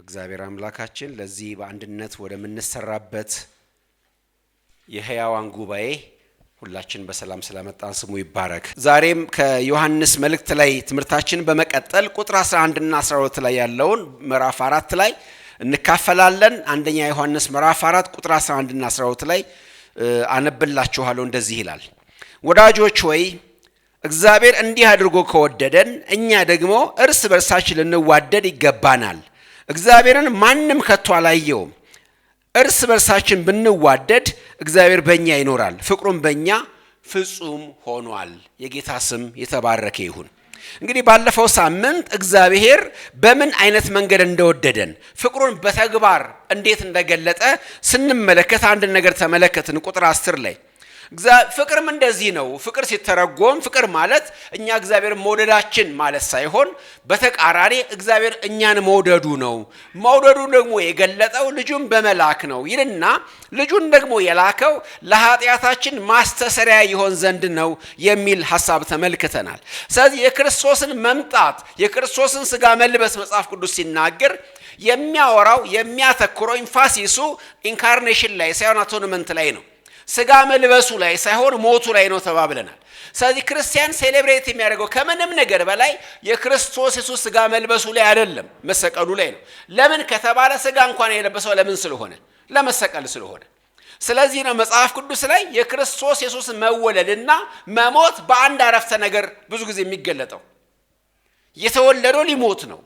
እግዚአብሔር አምላካችን ለዚህ በአንድነት ወደ ምንሰራበት የሕያዋን ጉባኤ ሁላችን በሰላም ስለመጣን ስሙ ይባረክ። ዛሬም ከዮሐንስ መልእክት ላይ ትምህርታችን በመቀጠል ቁጥር 11 እና 12 ላይ ያለውን ምዕራፍ 4 ላይ እንካፈላለን። አንደኛ ዮሐንስ ምዕራፍ 4 ቁጥር 11 እና 12 ላይ አነብላችኋለሁ። እንደዚህ ይላል፣ ወዳጆች ሆይ እግዚአብሔር እንዲህ አድርጎ ከወደደን እኛ ደግሞ እርስ በርሳችን ልንዋደድ ይገባናል። እግዚአብሔርን ማንም ከቶ አላየውም። እርስ በርሳችን ብንዋደድ እግዚአብሔር በእኛ ይኖራል፣ ፍቅሩም በእኛ ፍጹም ሆኗል። የጌታ ስም የተባረከ ይሁን። እንግዲህ ባለፈው ሳምንት እግዚአብሔር በምን አይነት መንገድ እንደወደደን ፍቅሩን በተግባር እንዴት እንደገለጠ ስንመለከት አንድ ነገር ተመለከትን። ቁጥር 10 ላይ ፍቅርም እንደዚህ ነው። ፍቅር ሲተረጎም ፍቅር ማለት እኛ እግዚአብሔር መውደዳችን ማለት ሳይሆን በተቃራኒ እግዚአብሔር እኛን መውደዱ ነው። መውደዱ ደግሞ የገለጠው ልጁን በመላክ ነው ይልና ልጁን ደግሞ የላከው ለኃጢአታችን ማስተሰሪያ ይሆን ዘንድ ነው የሚል ሐሳብ ተመልክተናል። ስለዚህ የክርስቶስን መምጣት የክርስቶስን ሥጋ መልበስ መጽሐፍ ቅዱስ ሲናገር የሚያወራው የሚያተኩረው ኢንፋሲሱ ኢንካርኔሽን ላይ ሳይሆን አቶንመንት ላይ ነው። ሥጋ መልበሱ ላይ ሳይሆን ሞቱ ላይ ነው ተባብለናል። ስለዚህ ክርስቲያን ሴሌብሬት የሚያደርገው ከምንም ነገር በላይ የክርስቶስ ኢየሱስ ሥጋ መልበሱ ላይ አይደለም፣ መሰቀሉ ላይ ነው። ለምን ከተባለ ሥጋ እንኳን የለበሰው ለምን ስለሆነ? ለመሰቀል ስለሆነ። ስለዚህ ነው መጽሐፍ ቅዱስ ላይ የክርስቶስ ኢየሱስ መወለድና መሞት በአንድ አረፍተ ነገር ብዙ ጊዜ የሚገለጠው። የተወለደው ሊሞት ነው፣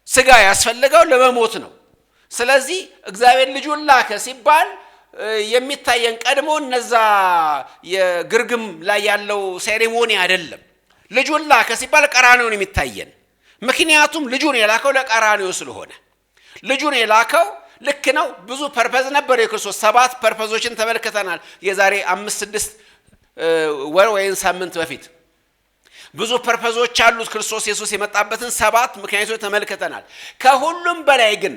ሥጋ ያስፈልገው ለመሞት ነው። ስለዚህ እግዚአብሔር ልጁን ላከ ሲባል የሚታየን ቀድሞ እነዛ የግርግም ላይ ያለው ሴሬሞኒ አይደለም። ልጁን ላከ ሲባል ቀራንዮ ነው የሚታየን። ምክንያቱም ልጁን የላከው ለቀራንዮ ስለሆነ። ልጁን የላከው ልክ ነው። ብዙ ፐርፐዝ ነበር የክርስቶስ 7 ፐርፐዞችን ተመልክተናል። የዛሬ 5-6 ወር ወይም ሳምንት በፊት ብዙ ፐርፐዞች አሉት ክርስቶስ ኢየሱስ የመጣበትን 7 ምክንያቶች ተመልክተናል። ከሁሉም በላይ ግን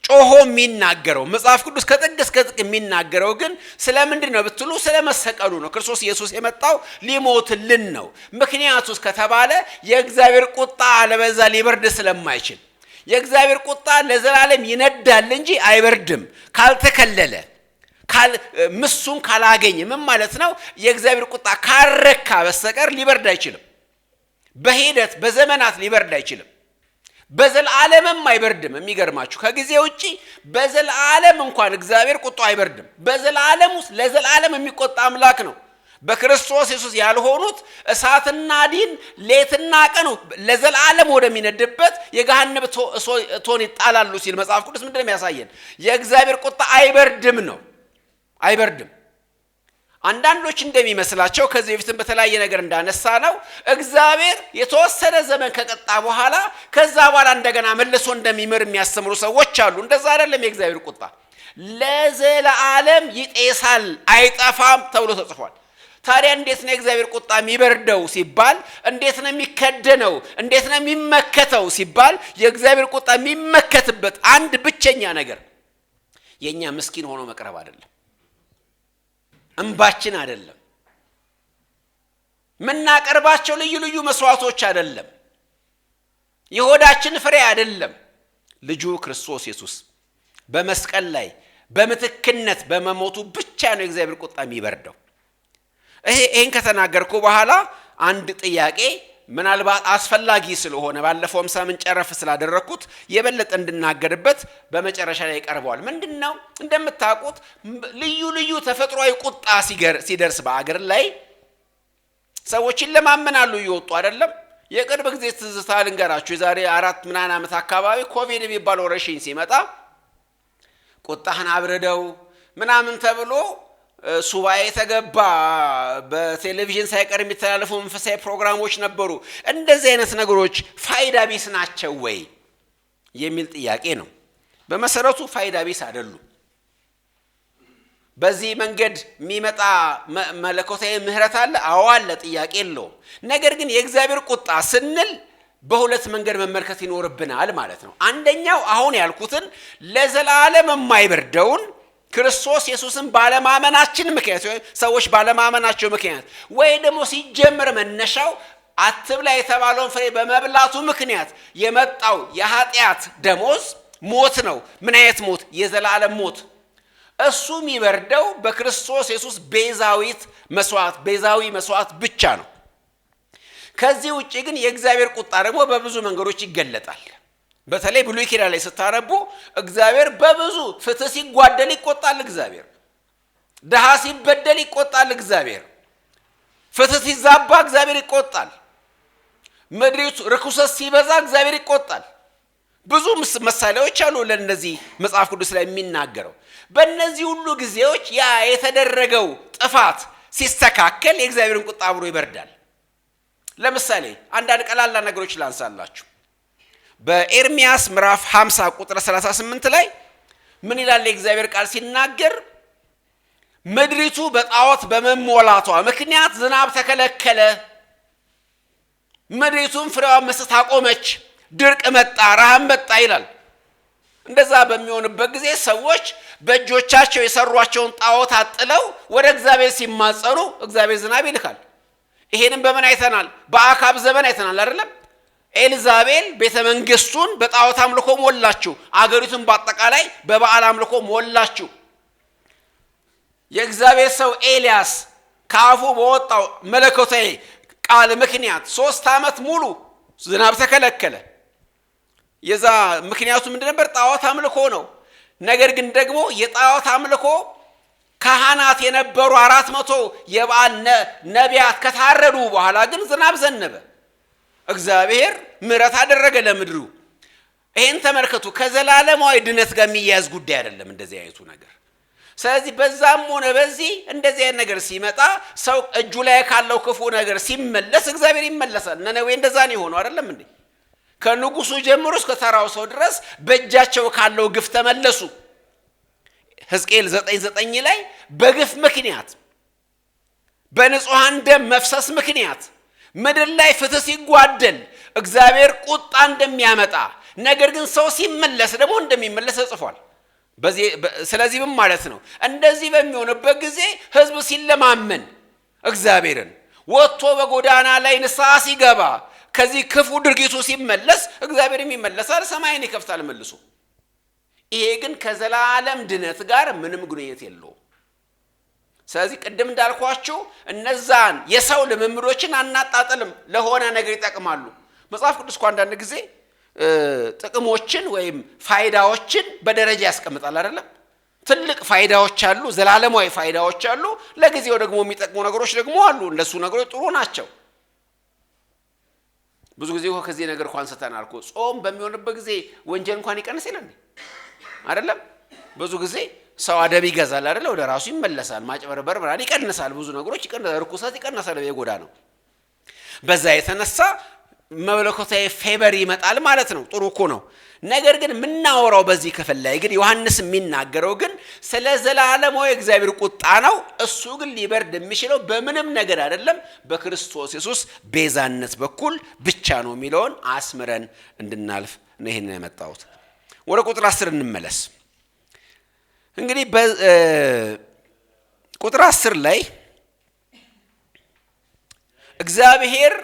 ጮሆ የሚናገረው መጽሐፍ ቅዱስ ከጥግ እስከ ጥግ የሚናገረው ግን ስለምንድን ነው ብትሉ ስለ መሰቀሉ ነው። ክርስቶስ ኢየሱስ የመጣው ሊሞትልን ነው። ምክንያቱስ ከተባለ የእግዚአብሔር ቁጣ አለበዛ ሊበርድ ስለማይችል የእግዚአብሔር ቁጣ ለዘላለም ይነዳል እንጂ አይበርድም። ካልተከለለ ምሱን ካላገኘ ምን ማለት ነው? የእግዚአብሔር ቁጣ ካረካ በስተቀር ሊበርድ አይችልም። በሂደት በዘመናት ሊበርድ አይችልም። በዘላለም አይበርድም። የሚገርማችሁ ከጊዜ ውጪ በዘላለም እንኳን እግዚአብሔር ቁጣው አይበርድም። በዘላለም ውስጥ ለዘላለም የሚቆጣ አምላክ ነው። በክርስቶስ ኢየሱስ ያልሆኑት እሳትና ዲን ሌትና ቀን ለዘላለም ወደሚነድበት የገሃነም እቶን ይጣላሉ ሲል መጽሐፍ ቅዱስ ምንድነው የሚያሳየን? የእግዚአብሔር ቁጣ አይበርድም ነው። አይበርድም። አንዳንዶች እንደሚመስላቸው ከዚህ በፊትም በተለያየ ነገር እንዳነሳ ነው እግዚአብሔር የተወሰነ ዘመን ከቀጣ በኋላ ከዛ በኋላ እንደገና መልሶ እንደሚምር የሚያስተምሩ ሰዎች አሉ። እንደዛ አይደለም። የእግዚአብሔር ቁጣ ለዘላለም ይጤሳል አይጠፋም ተብሎ ተጽፏል። ታዲያ እንዴት ነው የእግዚአብሔር ቁጣ የሚበርደው ሲባል፣ እንዴት ነው የሚከደነው፣ እንዴት ነው የሚመከተው ሲባል፣ የእግዚአብሔር ቁጣ የሚመከትበት አንድ ብቸኛ ነገር የኛ ምስኪን ሆኖ መቅረብ አይደለም፣ እንባችን አይደለም፣ ምናቀርባቸው ልዩ ልዩ መስዋዕቶች አይደለም፣ የሆዳችን ፍሬ አይደለም። ልጁ ክርስቶስ ኢየሱስ በመስቀል ላይ በምትክነት በመሞቱ ብቻ ነው የእግዚአብሔር ቁጣ የሚበርደው። ይሄን ከተናገርኩ በኋላ አንድ ጥያቄ ምናልባት አስፈላጊ ስለሆነ ባለፈውም ሳምንት ጨረፍ ስላደረኩት የበለጠ እንድናገርበት በመጨረሻ ላይ ቀርቧል። ምንድነው? እንደምታውቁት ልዩ ልዩ ተፈጥሯዊ ቁጣ ሲደርስ በአገር ላይ ሰዎችን ለማመናሉ ይወጡ አይደለም። የቅርብ ጊዜ ትዝታ ልንገራችሁ። የዛሬ 4 ምናምን ዓመት አካባቢ ኮቪድ የሚባለው ወረርሽኝ ሲመጣ ቁጣህን አብረደው ምናምን ተብሎ ሱባኤ ተገባ። በቴሌቪዥን ሳይቀር የሚተላለፉ መንፈሳዊ ፕሮግራሞች ነበሩ። እንደዚህ አይነት ነገሮች ፋይዳ ቢስ ናቸው ወይ የሚል ጥያቄ ነው። በመሰረቱ ፋይዳ ቢስ አይደሉም። በዚህ መንገድ የሚመጣ መለኮታዊ ምህረት አለ። አዎ አለ፣ ጥያቄ የለውም። ነገር ግን የእግዚአብሔር ቁጣ ስንል በሁለት መንገድ መመልከት ይኖርብናል ማለት ነው። አንደኛው አሁን ያልኩትን ለዘላለም የማይበርደውን ክርስቶስ ኢየሱስን ባለማመናችን ምክንያት ሰዎች ባለማመናቸው ምክንያት ወይ ደግሞ ሲጀምር መነሻው አትብላ የተባለውን ፍሬ በመብላቱ ምክንያት የመጣው የኃጢአት ደሞዝ ሞት ነው። ምን አይነት ሞት? የዘላለም ሞት። እሱ የሚበርደው በክርስቶስ ኢየሱስ ቤዛዊ መስዋዕት ብቻ ነው። ከዚህ ውጪ ግን የእግዚአብሔር ቁጣ ደግሞ በብዙ መንገዶች ይገለጣል። በተለይ ብሉይ ኪዳን ላይ ስታነቡ እግዚአብሔር በብዙ ፍትህ ሲጓደል ይቆጣል። እግዚአብሔር ድሃ ሲበደል ይቆጣል። እግዚአብሔር ፍትህ ሲዛባ እግዚአብሔር ይቆጣል። ምድሪቱ ርኩሰት ሲበዛ እግዚአብሔር ይቆጣል። ብዙ ምሳሌዎች አሉ ለነዚህ መጽሐፍ ቅዱስ ላይ የሚናገረው። በእነዚህ ሁሉ ጊዜዎች ያ የተደረገው ጥፋት ሲስተካከል የእግዚአብሔርን ቁጣ አብሮ ይበርዳል። ለምሳሌ አንዳንድ ቀላል ነገሮች ላንሳላችሁ። በኤርሚያስ ምዕራፍ 50 ቁጥር 38 ላይ ምን ይላል የእግዚአብሔር ቃል ሲናገር? ምድሪቱ በጣዖት በመሞላቷ ምክንያት ዝናብ ተከለከለ፣ ምድሪቱም ፍሬዋን መስጠት አቆመች፣ ድርቅ መጣ፣ ረሃብ መጣ ይላል። እንደዛ በሚሆንበት ጊዜ ሰዎች በእጆቻቸው የሰሯቸውን ጣዖታት ጥለው ወደ እግዚአብሔር ሲማጸኑ እግዚአብሔር ዝናብ ይልካል። ይሄንን በምን አይተናል? በአካብ ዘመን አይተናል አይደለም? ኤልዛቤል ቤተ መንግስቱን በጣዖት አምልኮ ሞላችሁ፣ አገሪቱን በአጠቃላይ በበዓል አምልኮ ሞላችሁ። የእግዚአብሔር ሰው ኤልያስ ከአፉ በወጣው መለኮታዊ ቃል ምክንያት 3 ዓመት ሙሉ ዝናብ ተከለከለ። የዛ ምክንያቱ ምንድን ነበር? ጣዖት አምልኮ ነው። ነገር ግን ደግሞ የጣዖት አምልኮ ካህናት የነበሩ 400 የበዓል ነቢያት ከታረዱ በኋላ ግን ዝናብ ዘነበ። እግዚአብሔር ምሕረት አደረገ ለምድሩ። ይሄን ተመልከቱ። ከዘላለማዊ ድነት ጋር የሚያያዝ ጉዳይ አይደለም እንደዚህ አይነቱ ነገር። ስለዚህ በዛም ሆነ በዚህ እንደዚህ አይነት ነገር ሲመጣ ሰው እጁ ላይ ካለው ክፉ ነገር ሲመለስ እግዚአብሔር ይመለሳል። ነነዌ እንደዛ ነው የሆነው አይደለም እንዴ? ከንጉሱ ጀምሮ እስከ ተራው ሰው ድረስ በእጃቸው ካለው ግፍ ተመለሱ። ሕዝቅኤል 9:9 ላይ በግፍ ምክንያት በንጹሃን ደም መፍሰስ ምክንያት ምድር ላይ ፍትህ ሲጓደል እግዚአብሔር ቁጣ እንደሚያመጣ፣ ነገር ግን ሰው ሲመለስ ደግሞ እንደሚመለስ ተጽፏል። ስለዚህ ምን ማለት ነው? እንደዚህ በሚሆንበት ጊዜ ህዝብ ሲለማመን እግዚአብሔርን ወጥቶ በጎዳና ላይ ንስሐ ሲገባ ከዚህ ክፉ ድርጊቱ ሲመለስ እግዚአብሔርም ይመለሳል፣ ሰማይን ይከፍታል መልሶ። ይሄ ግን ከዘላለም ድነት ጋር ምንም ግንኙነት የለውም። ስለዚህ ቅድም እንዳልኳችሁ እነዛን የሰው ልምምዶችን አናጣጥልም፣ ለሆነ ነገር ይጠቅማሉ። መጽሐፍ ቅዱስ እኮ አንዳንድ ጊዜ ጥቅሞችን ወይም ፋይዳዎችን በደረጃ ያስቀምጣል አይደለም? ትልቅ ፋይዳዎች አሉ፣ ዘላለማዊ ፋይዳዎች አሉ፣ ለጊዜው ደግሞ የሚጠቅሙ ነገሮች ደግሞ አሉ። እንደሱ ነገሮች ጥሩ ናቸው። ብዙ ጊዜ ከዚህ ነገር እንኳን አንስተናል እኮ ጾም በሚሆንበት ጊዜ ወንጀል እንኳን ይቀንስ ይላል አይደለም? ብዙ ጊዜ ሰው አደብ ይገዛል አይደለ? ወደ ራሱ ይመለሳል። ማጭበርበር ምናምን ይቀንሳል፣ ብዙ ነገሮች ይቀንሳል፣ ርኩሰት ይቀንሳል፣ የጎዳ ነው። በዛ የተነሳ መለኮታዊ ፌቨር ይመጣል ማለት ነው። ጥሩ እኮ ነው። ነገር ግን የምናወራው በዚህ ክፍል ላይ ግን ዮሐንስ የሚናገረው ግን ስለ ዘላለማዊ እግዚአብሔር ቁጣ ነው። እሱ ግን ሊበርድ የሚችለው በምንም ነገር አይደለም፣ በክርስቶስ ኢየሱስ ቤዛነት በኩል ብቻ ነው የሚለውን አስምረን እንድናልፍ ነው ይሄንን ያመጣሁት። ወደ ቁጥር 10 እንመለስ። እንግዲህ ቁጥር 10 ላይ እግዚአብሔር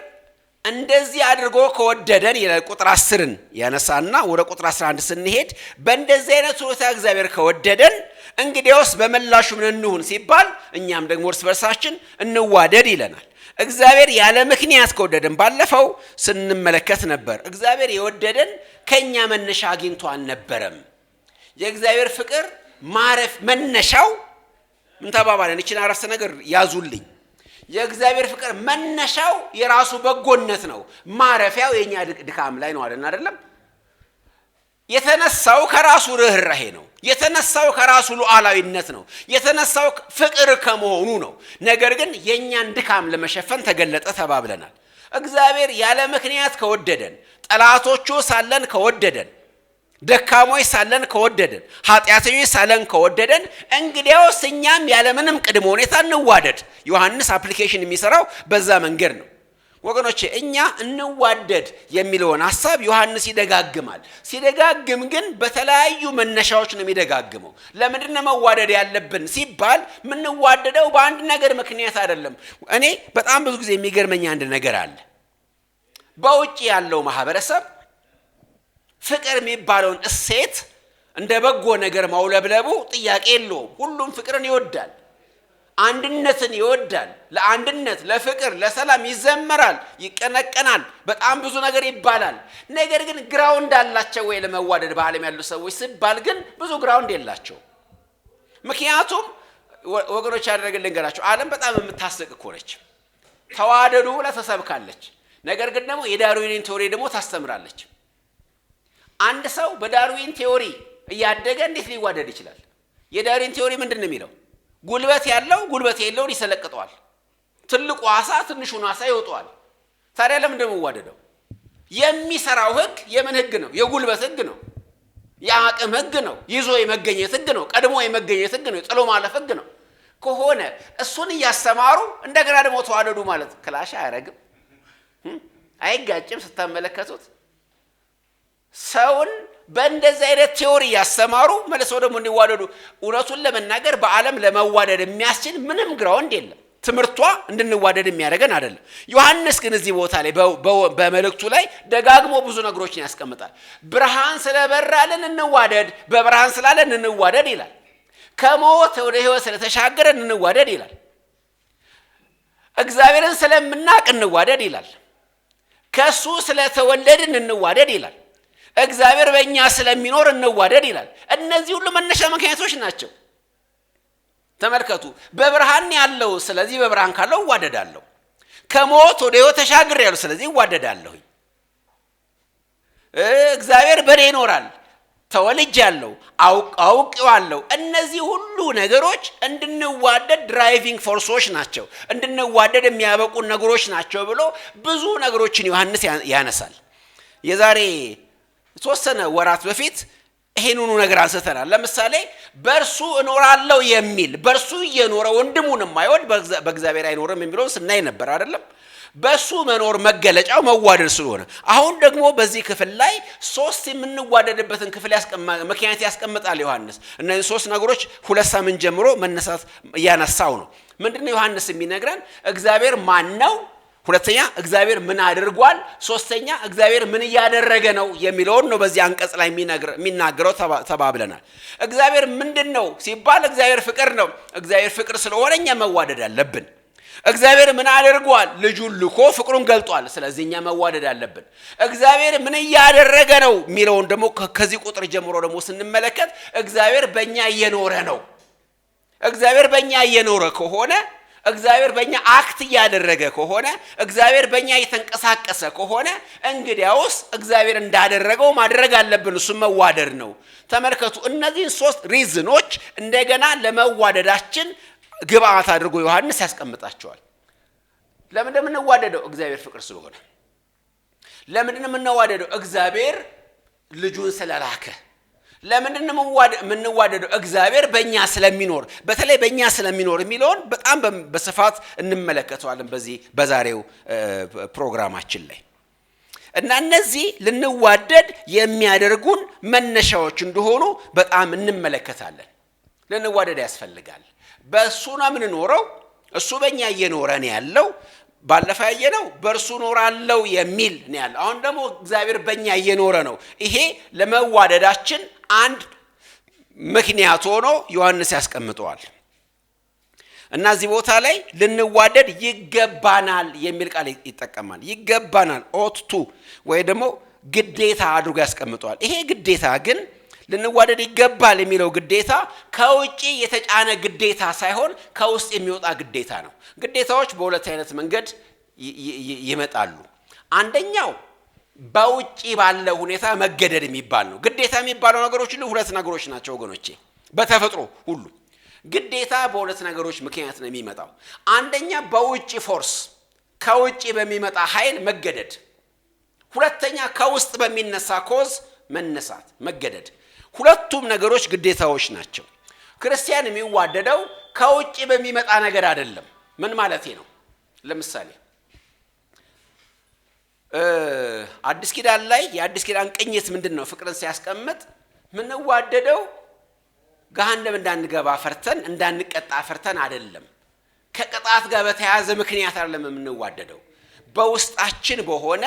እንደዚህ አድርጎ ከወደደን ይላል። ቁጥር 10ን ያነሳና ወደ ቁጥር 11 ስንሄድ በእንደዚህ አይነት ሁኔታ እግዚአብሔር ከወደደን እንግዲያውስ በመላሹ ምን እንሁን ሲባል እኛም ደግሞ እርስ በርሳችን እንዋደድ ይለናል። እግዚአብሔር ያለ ምክንያት ከወደደን ባለፈው ስንመለከት ነበር። እግዚአብሔር የወደደን ከኛ መነሻ አግኝቶ አልነበረም። የእግዚአብሔር ፍቅር ማረፍ መነሻው ምን ተባባለን? እቺን አረፍተ ነገር ያዙልኝ። የእግዚአብሔር ፍቅር መነሻው የራሱ በጎነት ነው፣ ማረፊያው የኛ ድካም ላይ ነው አይደለም? የተነሳው ከራሱ ርህራሄ ነው፣ የተነሳው ከራሱ ሉዓላዊነት ነው፣ የተነሳው ፍቅር ከመሆኑ ነው። ነገር ግን የኛን ድካም ለመሸፈን ተገለጠ ተባብለናል። እግዚአብሔር ያለ ምክንያት ከወደደን፣ ጠላቶቹ ሳለን ከወደደን፣ ደካሞች ሳለን ከወደደን፣ ኃጢአተኞች ሳለን ከወደደን እንግዲያውስ እኛም ያለ ምንም ቅድመ ሁኔታ እንዋደድ። ዮሐንስ አፕሊኬሽን የሚሰራው በዛ መንገድ ነው። ወገኖቼ እኛ እንዋደድ የሚለውን ሐሳብ ዮሐንስ ይደጋግማል። ሲደጋግም ግን በተለያዩ መነሻዎች ነው የሚደጋግመው። ለምንድን ነው መዋደድ ያለብን ሲባል የምንዋደደው በአንድ ነገር ምክንያት አይደለም። እኔ በጣም ብዙ ጊዜ የሚገርመኝ አንድ ነገር አለ። በውጭ ያለው ማህበረሰብ ፍቅር የሚባለውን እሴት እንደ በጎ ነገር ማውለብለቡ ጥያቄ የለውም። ሁሉም ፍቅርን ይወዳል፣ አንድነትን ይወዳል። ለአንድነት፣ ለፍቅር፣ ለሰላም ይዘመራል፣ ይቀነቀናል፣ በጣም ብዙ ነገር ይባላል። ነገር ግን ግራውንድ አላቸው ወይ ለመዋደድ በዓለም ያሉ ሰዎች ሲባል ግን ብዙ ግራውንድ የላቸው። ምክንያቱም ወገኖች ያደረግልን ገራቸው ዓለም በጣም የምታስቅ እኮ ነች። ተዋደዱ ብላ ተሰብካለች። ነገር ግን ደግሞ የዳርዊንን ቲዮሪ ደግሞ ታስተምራለች። አንድ ሰው በዳርዊን ቲዮሪ እያደገ እንዴት ሊዋደድ ይችላል? የዳርዊን ቲዮሪ ምንድን ነው የሚለው? ጉልበት ያለው ጉልበት የለውን ይሰለቅጠዋል፣ ትልቁ ዓሣ ትንሹን ዓሣ ይወጣዋል። ታዲያ ለምን ደግሞ ዋደደው? የሚሰራው ህግ የምን ህግ ነው? የጉልበት ህግ ነው፣ የአቅም ህግ ነው፣ ይዞ የመገኘት ህግ ነው፣ ቀድሞ የመገኘት ህግ ነው፣ ጥሎ ማለፍ ህግ ነው። ከሆነ እሱን እያስተማሩ እንደገና ደግሞ ተዋደዱ ማለት ክላሽ አያረግም? አይጋጭም? ስታመለከቱት ሰውን በእንደዚህ አይነት ቲዮሪ ያስተማሩ መልሰው ደግሞ እንዲዋደዱ። እውነቱን ለመናገር በዓለም ለመዋደድ የሚያስችል ምንም ግራውንድ የለም። ትምህርቷ እንድንዋደድ የሚያደርገን አይደለም። ዮሐንስ ግን እዚህ ቦታ ላይ በመልእክቱ ላይ ደጋግሞ ብዙ ነገሮችን ያስቀምጣል። ብርሃን ስለበራልን እንዋደድ፣ በብርሃን ስላለን እንዋደድ ይላል። ከሞት ወደ ህይወት ስለተሻገረን እንዋደድ ይላል። እግዚአብሔርን ስለምናቅ እንዋደድ ይላል። ከሱ ስለተወለድን እንዋደድ ይላል። እግዚአብሔር በእኛ ስለሚኖር እንዋደድ ይላል። እነዚህ ሁሉ መነሻ ምክንያቶች ናቸው። ተመልከቱ፣ በብርሃን ያለው ስለዚህ በብርሃን ካለው እዋደዳለሁ። ከሞት ወደ ህይወት ተሻግሬያለሁ፣ ስለዚህ እዋደዳለሁ። እግዚአብሔር በእኔ ይኖራል፣ ተወልጃለሁ፣ አውቄዋለሁ። እነዚህ ሁሉ ነገሮች እንድንዋደድ ድራይቪንግ ፎርሶች ናቸው፣ እንድንዋደድ የሚያበቁ ነገሮች ናቸው ብሎ ብዙ ነገሮችን ዮሐንስ ያነሳል። የዛሬ የተወሰነ ወራት በፊት ይሄንኑ ነገር አንስተናል። ለምሳሌ በእርሱ እኖራለሁ የሚል በእርሱ እየኖረ ወንድሙን የማይወድ በእግዚአብሔር አይኖርም የሚለውን ስናይ ነበር አይደለም? በእሱ መኖር መገለጫው መዋደድ ስለሆነ አሁን ደግሞ በዚህ ክፍል ላይ ሶስት የምንዋደድበትን ክፍል ምክንያት ያስቀምጣል ዮሐንስ። እነዚህ ሶስት ነገሮች ሁለት ሳምንት ጀምሮ መነሳት እያነሳው ነው። ምንድነው ዮሐንስ የሚነግረን? እግዚአብሔር ማን ነው? ሁለተኛ እግዚአብሔር ምን አድርጓል? ሶስተኛ እግዚአብሔር ምን እያደረገ ነው የሚለውን ነው በዚህ አንቀጽ ላይ የሚናገረው ተባብለናል። እግዚአብሔር ምንድነው ሲባል እግዚአብሔር ፍቅር ነው። እግዚአብሔር ፍቅር ስለሆነ እኛ መዋደድ አለብን። እግዚአብሔር ምን አድርጓል? ልጁን ልኮ ፍቅሩን ገልጧል። ስለዚህ እኛ መዋደድ አለብን። እግዚአብሔር ምን እያደረገ ነው የሚለውን ደግሞ ከዚህ ቁጥር ጀምሮ ደግሞ ስንመለከት እግዚአብሔር በእኛ እየኖረ ነው። እግዚአብሔር በእኛ እየኖረ ከሆነ እግዚአብሔር በእኛ አክት እያደረገ ከሆነ እግዚአብሔር በእኛ እየተንቀሳቀሰ ከሆነ እንግዲያውስ እግዚአብሔር እንዳደረገው ማድረግ አለብን። እሱ መዋደድ ነው። ተመልከቱ፣ እነዚህን ሶስት ሪዝኖች እንደገና ለመዋደዳችን ግብአት አድርጎ ዮሐንስ ያስቀምጣቸዋል። ለምን እንደምንዋደደው? እግዚአብሔር ፍቅር ስለሆነ። ለምን እንደምንዋደደው? እግዚአብሔር ልጁን ስለላከ። ለምን እንደምንዋደደው? እግዚአብሔር በእኛ ስለሚኖር። በተለይ በእኛ ስለሚኖር የሚለውን በጣም በስፋት እንመለከተዋለን በዚህ በዛሬው ፕሮግራማችን ላይ እና እነዚህ ልንዋደድ የሚያደርጉን መነሻዎች እንደሆኑ በጣም እንመለከታለን። ልንዋደድ ያስፈልጋል። በእሱ ነው የምንኖረው። እሱ በእኛ እየኖረ ነው ያለው። ባለፈ ያየነው በእርሱ ኖራለው የሚል ነው ያለው። አሁን ደግሞ እግዚአብሔር በእኛ እየኖረ ነው። ይሄ ለመዋደዳችን አንድ ምክንያት ሆኖ ዮሐንስ ያስቀምጠዋል እና እዚህ ቦታ ላይ ልንዋደድ ይገባናል የሚል ቃል ይጠቀማል። ይገባናል ኦትቱ ወይ ደግሞ ግዴታ አድርጎ ያስቀምጠዋል። ይሄ ግዴታ ግን ልንዋደድ ይገባል የሚለው ግዴታ ከውጪ የተጫነ ግዴታ ሳይሆን ከውስጥ የሚወጣ ግዴታ ነው። ግዴታዎች በሁለት አይነት መንገድ ይመጣሉ። አንደኛው በውጪ ባለ ሁኔታ መገደድ የሚባል ነው። ግዴታ የሚባለው ነገሮች ሁሉ ሁለት ነገሮች ናቸው ወገኖቼ። በተፈጥሮ ሁሉ ግዴታ በሁለት ነገሮች ምክንያት ነው የሚመጣው። አንደኛ በውጪ ፎርስ፣ ከውጪ በሚመጣ ኃይል መገደድ። ሁለተኛ ከውስጥ በሚነሳ ኮዝ መነሳት፣ መገደድ። ሁለቱም ነገሮች ግዴታዎች ናቸው። ክርስቲያን የሚዋደደው ከውጪ በሚመጣ ነገር አይደለም። ምን ማለቴ ነው? ለምሳሌ አዲስ ኪዳን ላይ የአዲስ ኪዳን ቅኝት ምንድነው? ፍቅርን ሲያስቀምጥ ምንዋደደው ገሃነም እንዳንገባ ፈርተን እንዳንቀጣ ፈርተን አይደለም። ከቅጣት ጋር በተያያዘ ምክንያት አይደለም የምንዋደደው። በውስጣችን በሆነ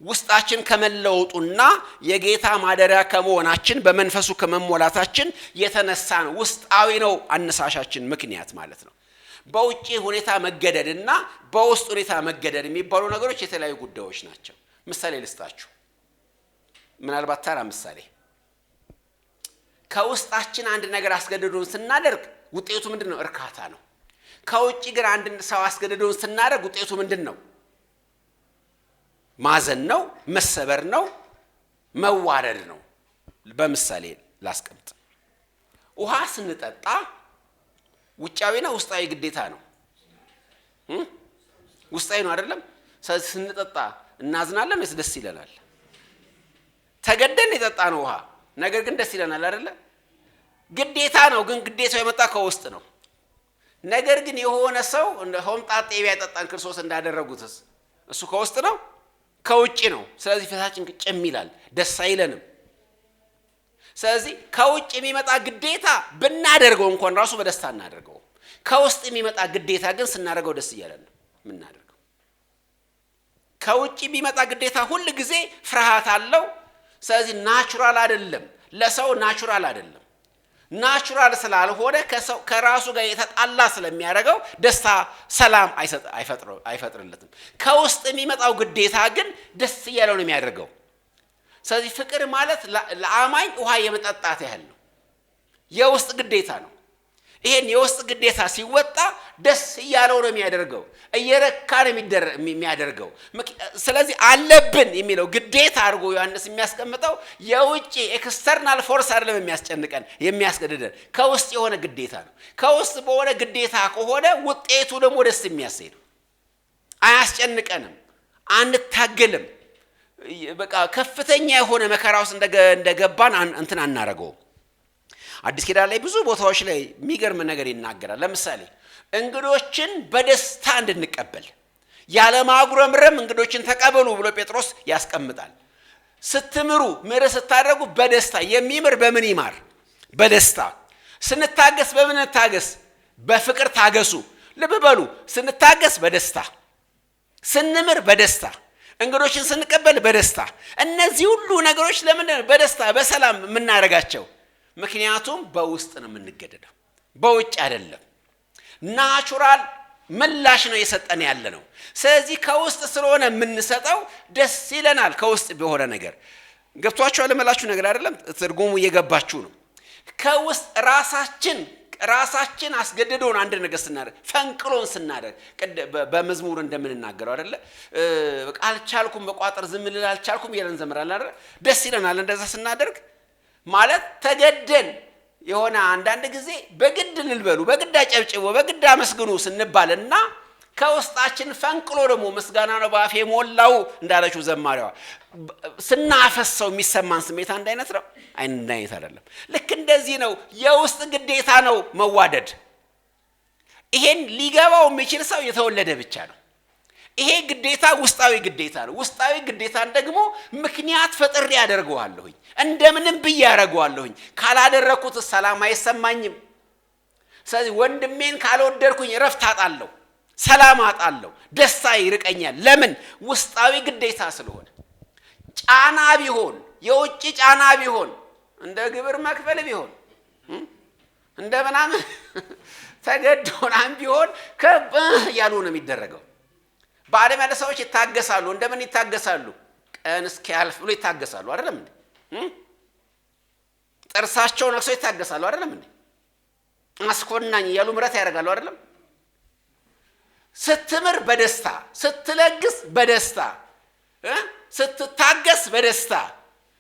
ውስጣችን ከመለወጡና የጌታ ማደሪያ ከመሆናችን በመንፈሱ ከመሞላታችን የተነሳ ነው። ውስጣዊ ነው አነሳሻችን ምክንያት ማለት ነው። በውጪ ሁኔታ መገደድና በውስጥ ሁኔታ መገደድ የሚባሉ ነገሮች የተለያዩ ጉዳዮች ናቸው። ምሳሌ ልስጣችሁ። ምናልባት ተራ ምሳሌ፣ ከውስጣችን አንድ ነገር አስገድዶን ስናደርግ ውጤቱ ምንድነው? እርካታ ነው። ከውጪ ግን አንድ ሰው አስገድዶን ስናደርግ ውጤቱ ምንድነው? ማዘን ነው፣ መሰበር ነው፣ መዋረድ ነው። በምሳሌ ላስቀምጥ። ውሃ ስንጠጣ ውጫዊና ውስጣዊ ግዴታ ነው። ውስጣዊ ነው አይደለም? ስንጠጣ እናዝናለን ወይስ ደስ ይለናል? ተገደን የጠጣ ነው ውሃ፣ ነገር ግን ደስ ይለናል አይደለ? ግዴታ ነው፣ ግን ግዴታው የመጣ ከውስጥ ነው። ነገር ግን የሆነ ሰው እንደ ሆምጣጤ ቢያጠጣን ክርስቶስ እንዳደረጉትስ እሱ ከውስጥ ነው ከውጪ ነው። ስለዚህ ፊታችን ጭም ይላል፣ ደስ አይለንም። ስለዚህ ከውጭ የሚመጣ ግዴታ ብናደርገው እንኳን ራሱ በደስታ እናደርገው። ከውስጥ የሚመጣ ግዴታ ግን ስናደርገው ደስ እያለን ነው የምናደርገው። ከውጭ የሚመጣ ግዴታ ሁል ጊዜ ፍርሃት አለው። ስለዚህ ናቹራል አይደለም፣ ለሰው ናቹራል አይደለም። ናቹራል ስላልሆነ ከራሱ ጋር የተጣላ ስለሚያደርገው ደስታ፣ ሰላም አይፈጥርለትም። ከውስጥ የሚመጣው ግዴታ ግን ደስ እያለው ነው የሚያደርገው። ስለዚህ ፍቅር ማለት ለአማኝ ውሃ የመጠጣት ያህል ነው፣ የውስጥ ግዴታ ነው። ይሄን የውስጥ ግዴታ ሲወጣ ደስ እያለው ነው የሚያደርገው፣ እየረካ ነው የሚያደርገው። ስለዚህ አለብን የሚለው ግዴታ አድርጎ ዮሐንስ የሚያስቀምጠው የውጪ ኤክስተርናል ፎርስ አይደለም የሚያስጨንቀን የሚያስገድደን፣ ከውስጥ የሆነ ግዴታ ነው። ከውስጥ በሆነ ግዴታ ከሆነ ውጤቱ ደግሞ ደስ የሚያሰኝ ነው። አያስጨንቀንም፣ አንታገልም። በቃ ከፍተኛ የሆነ መከራ ውስጥ እንደገባን እንትን አናረገው። አዲስ ኪዳን ላይ ብዙ ቦታዎች ላይ የሚገርም ነገር ይናገራል። ለምሳሌ እንግዶችን በደስታ እንድንቀበል ያለ ማጉረምረም እንግዶችን ተቀበሉ ብሎ ጴጥሮስ ያስቀምጣል። ስትምሩ ምሕረት ስታደርጉ በደስታ የሚምር በምን ይማር? በደስታ። ስንታገስ በምን እንታገስ? በፍቅር ታገሱ። ልብ በሉ፣ ስንታገስ በደስታ፣ ስንምር በደስታ፣ እንግዶችን ስንቀበል በደስታ። እነዚህ ሁሉ ነገሮች ለምን በደስታ በሰላም የምናደርጋቸው? ምክንያቱም በውስጥ ነው የምንገደደው፣ በውጭ አይደለም። ናቹራል ምላሽ ነው የሰጠን ያለ ነው። ስለዚህ ከውስጥ ስለሆነ የምንሰጠው ደስ ይለናል። ከውስጥ በሆነ ነገር ገብቷችሁ አለመላችሁ ነገር አይደለም፣ ትርጉሙ እየገባችሁ ነው። ከውስጥ ራሳችን አስገድዶን አንድ ነገር ስናደርግ፣ ፈንቅሎን ስናደርግ በመዝሙር እንደምንናገረው አይደለ? አልቻልኩም በቋጠር ዝም ልል አልቻልኩም እያለን እንዘምራለን አይደለ? ደስ ይለናል እንደዛ ስናደርግ። ማለት ተገደን የሆነ አንዳንድ ጊዜ በግድ ልልበሉ፣ በግድ አጨብጭቡ፣ በግድ አመስግኑ ስንባልና ከውስጣችን ፈንቅሎ ደግሞ ምስጋና ነው በአፌ ሞላው እንዳለችው ዘማሪዋ ስናፈሰው የሚሰማን ስሜት አንድ አይነት ነው? አንድ አይነት አይደለም። ልክ እንደዚህ ነው። የውስጥ ግዴታ ነው መዋደድ። ይሄን ሊገባው የሚችል ሰው የተወለደ ብቻ ነው። ይሄ ግዴታ ውስጣዊ ግዴታ ነው። ውስጣዊ ግዴታን ደግሞ ምክንያት ፈጥሬ ያደርገዋለሁኝ፣ እንደምንም ብዬ ያደርገዋለሁኝ። ካላደረኩት ሰላም አይሰማኝም። ስለዚህ ወንድሜን ካልወደድኩኝ እረፍት አጣለሁ፣ ሰላም አጣለሁ፣ ደስታ ይርቀኛል። ለምን? ውስጣዊ ግዴታ ስለሆነ። ጫና ቢሆን፣ የውጭ ጫና ቢሆን፣ እንደ ግብር መክፈል ቢሆን፣ እንደ ምናምን ተገዶናም ቢሆን እያሉ ነው የሚደረገው። በዓለም ያለ ሰዎች ይታገሳሉ። እንደምን ይታገሳሉ? ቀን እስኪያልፍ ብሎ ይታገሳሉ አይደለም እንዴ? ጥርሳቸው ነክሶ ይታገሳሉ አይደለም እንዴ? አስኮናኝ እያሉ ምሕረት ያደርጋሉ አይደለም? ስትምር በደስታ፣ ስትለግስ በደስታ፣ ስትታገስ በደስታ፣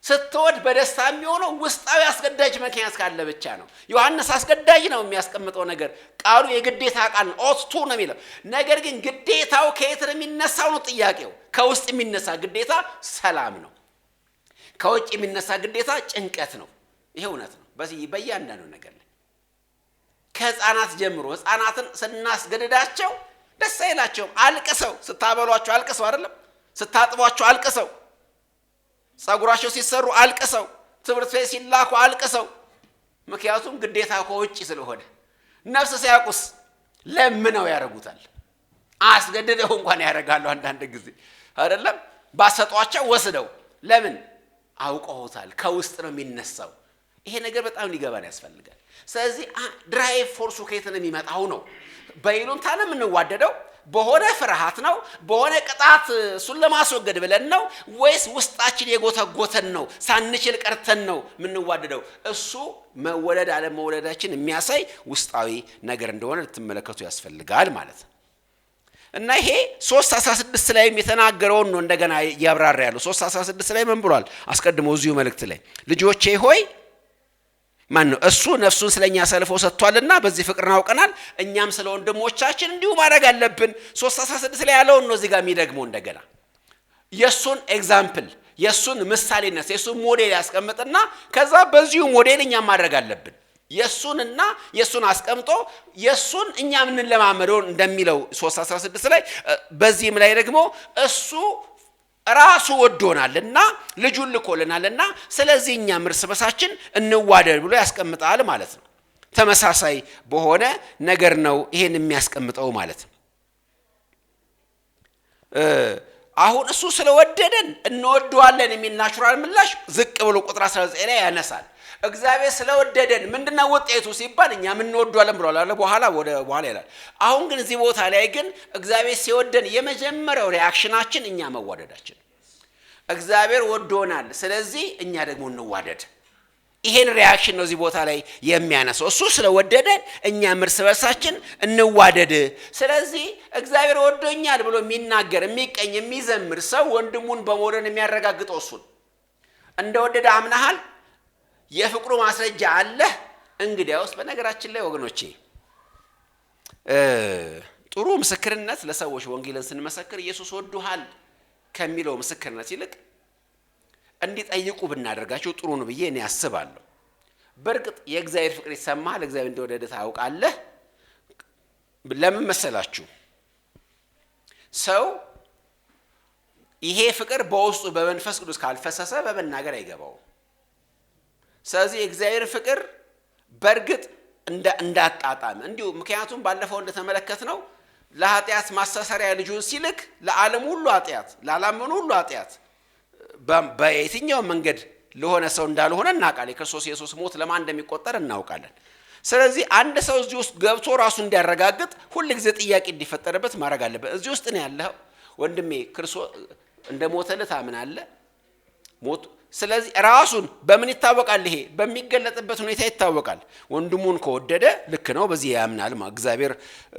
ስትወድ በደስታ የሚሆነው ውስጣዊ አስገዳጅ ምክንያት ካለ ብቻ ነው። ዮሐንስ አስገዳጅ ነው የሚያስቀምጠው ነገር፣ ቃሉ የግዴታ ቃል ኦስቱ ነው የሚለው ነገር ግን ግዴታው ከየት ነው የሚነሳው ነው ጥያቄው። ከውስጥ የሚነሳ ግዴታ ሰላም ነው፣ ከውጭ የሚነሳ ግዴታ ጭንቀት ነው። ይሄ እውነት ነው በእያንዳንዱ ነገር ላይ። ከህፃናት ጀምሮ ህፃናትን ስናስገድዳቸው ደስ አይላቸውም። አልቅሰው ስታበሏቸው አልቅሰው አይደለም፣ ስታጥቧቸው አልቅሰው፣ ጸጉራቸው ሲሰሩ አልቅሰው፣ ትምህርት ቤት ሲላኩ አልቅሰው። ምክንያቱም ግዴታ ከውጭ ስለሆነ። ነፍስ ሲያቁስ ለምነው ያደርጉታል፣ አስገድደው እንኳን ያደርጋሉ አንዳንድ ጊዜ አይደለም። ባሰጧቸው ወስደው ለምን አውቀውታል። ከውስጥ ነው የሚነሳው። ይሄ ነገር በጣም ሊገባን ያስፈልጋል። ስለዚህ ድራይቭ ፎርሱ ከየት ነው የሚመጣው ነው? በይሉንታ ነው የምንዋደደው? በሆነ ፍርሃት ነው? በሆነ ቅጣት እሱን ለማስወገድ ብለን ነው? ወይስ ውስጣችን የጎተጎተን ነው? ሳንችል ቀርተን ነው የምንዋደደው? እሱ መወለድ አለመወለዳችን የሚያሳይ ውስጣዊ ነገር እንደሆነ ልትመለከቱ ያስፈልጋል ማለት ነው። እና ይሄ 3:16 ላይም የተናገረውን ነው እንደገና ያብራራ ያለው። 3:16 ላይ ምን ብሏል? አስቀድሞ እዚሁ መልእክት ላይ ልጆቼ ሆይ ማን ነው እሱ ነፍሱን ስለኛ አሳልፎ ሰጥቷልና በዚህ ፍቅር እናውቀናል፣ እኛም ስለ ወንድሞቻችን እንዲሁ ማድረግ አለብን። 3:16 ላይ ያለውን ነው እዚህ ጋር የሚደግመው እንደገና የሱን ኤግዛምፕል፣ የሱን ምሳሌነት፣ የሱን ሞዴል ያስቀምጥና ከዛ በዚሁ ሞዴል እኛም ማድረግ አለብን። የሱንና የሱን አስቀምጦ የሱን እኛ ምን ለማመደው እንደሚለው 3:16 ላይ በዚህም ላይ ደግሞ እሱ ራሱ ወዶናልና ልጁን ልኮልናልና ስለዚህ እኛም እርስ በርሳችን እንዋደድ ብሎ ያስቀምጣል ማለት ነው። ተመሳሳይ በሆነ ነገር ነው ይሄን የሚያስቀምጠው ማለት ነው። አሁን እሱ ስለወደደን እንወደዋለን የሚል ናቹራል ምላሽ ዝቅ ብሎ ቁጥር 19 ላይ ያነሳል። እግዚአብሔር ስለወደደን ምንድነው ውጤቱ ሲባል እኛ ምን እንወደዋለን ብሏል አለ። በኋላ ይላል። አሁን ግን እዚህ ቦታ ላይ ግን እግዚአብሔር ሲወደን የመጀመሪያው ሪአክሽናችን እኛ መዋደዳችን። እግዚአብሔር ወዶናል፣ ስለዚህ እኛ ደግሞ እንዋደድ። ይሄን ሪአክሽን ነው እዚህ ቦታ ላይ የሚያነሳው። እሱ ስለወደደን እኛ እርስ በርሳችን እንዋደድ። ስለዚህ እግዚአብሔር ወዶኛል ብሎ የሚናገር የሚቀኝ የሚዘምር ሰው ወንድሙን በመውደድ የሚያረጋግጠው እሱን እንደወደደ አምናሃል፣ የፍቅሩ ማስረጃ አለ። እንግዲያውስ በነገራችን ላይ ወገኖቼ ጥሩ ምስክርነት ለሰዎች ወንጌልን ስንመሰክር ኢየሱስ ወዶሃል ከሚለው ምስክርነት ይልቅ እንዲጠይቁ ብናደርጋቸው ጥሩ ነው ብዬ እኔ አስባለሁ። በርግጥ የእግዚአብሔር ፍቅር ይሰማሃል፣ እግዚአብሔር እንደወደደ ታውቃለህ። ለምን መሰላችሁ? ሰው ይሄ ፍቅር በውስጡ በመንፈስ ቅዱስ ካልፈሰሰ በመናገር አይገባውም። ስለዚህ የእግዚአብሔር ፍቅር በርግጥ እንዳጣጣም እንዲሁ ምክንያቱም ባለፈው እንደተመለከትነው ለኃጢአት ማስተሰሪያ ልጁን ሲልክ ለዓለም ሁሉ ኃጢአት ለዓለምን ሁሉ ኃጢአት በየትኛው መንገድ ለሆነ ሰው እንዳልሆነ እናውቃለን። የክርስቶስ ኢየሱስ ሞት ለማን እንደሚቆጠር እናውቃለን። ስለዚህ አንድ ሰው እዚህ ውስጥ ገብቶ ራሱ እንዲያረጋግጥ ሁሉ ጊዜ ጥያቄ እንዲፈጠርበት ማድረግ አለበት። እዚህ ውስጥ ነው ያለው ወንድሜ ክርስቶስ እንደሞተልህ ታምናለህ? ሞት ስለዚህ ራሱን በምን ይታወቃል? ይሄ በሚገለጥበት ሁኔታ ይታወቃል። ወንድሙን ከወደደ ልክ ነው፣ በዚህ ያምናል። እግዚአብሔር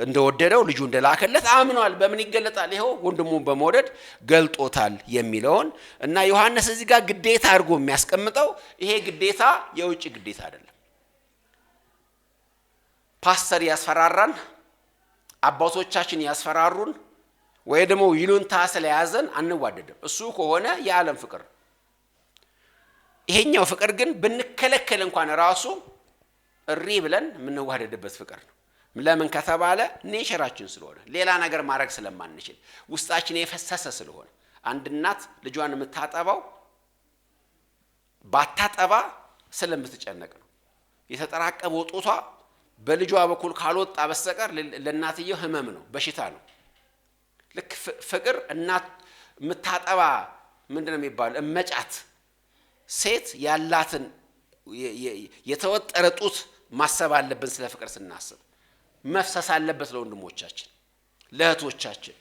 እንደወደደው ልጁ እንደላከለት አምኗል። በምን ይገለጣል? ይሄው ወንድሙን በመውደድ ገልጦታል የሚለውን እና ዮሐንስ እዚህ ጋር ግዴታ አድርጎ የሚያስቀምጠው ይሄ ግዴታ የውጭ ግዴታ አይደለም። ፓስተር ያስፈራራን፣ አባቶቻችን ያስፈራሩን ወይ ደግሞ ይሉንታ ስለያዘን አንዋደድም። እሱ ከሆነ የዓለም ፍቅር። ይሄኛው ፍቅር ግን ብንከለከል እንኳን ራሱ እሪ ብለን የምንዋደድበት ፍቅር ነው። ለምን ከተባለ ኔቸራችን ስለሆነ፣ ሌላ ነገር ማድረግ ስለማንችል፣ ውስጣችን የፈሰሰ ስለሆነ። አንድ እናት ልጇን የምታጠባው ባታጠባ ስለምትጨነቅ ነው። የተጠራቀመው ጡቷ በልጇ በኩል ካልወጣ በስተቀር ለእናትየው ህመም ነው፣ በሽታ ነው። ልክ ፍቅር እናት የምታጠባ ምንድነው የሚባለው እመጫት ሴት ያላትን የተወጠረ ጡት ማሰብ አለብን። ስለ ፍቅር ስናስብ መፍሰስ አለበት ለወንድሞቻችን፣ ለእህቶቻችን፣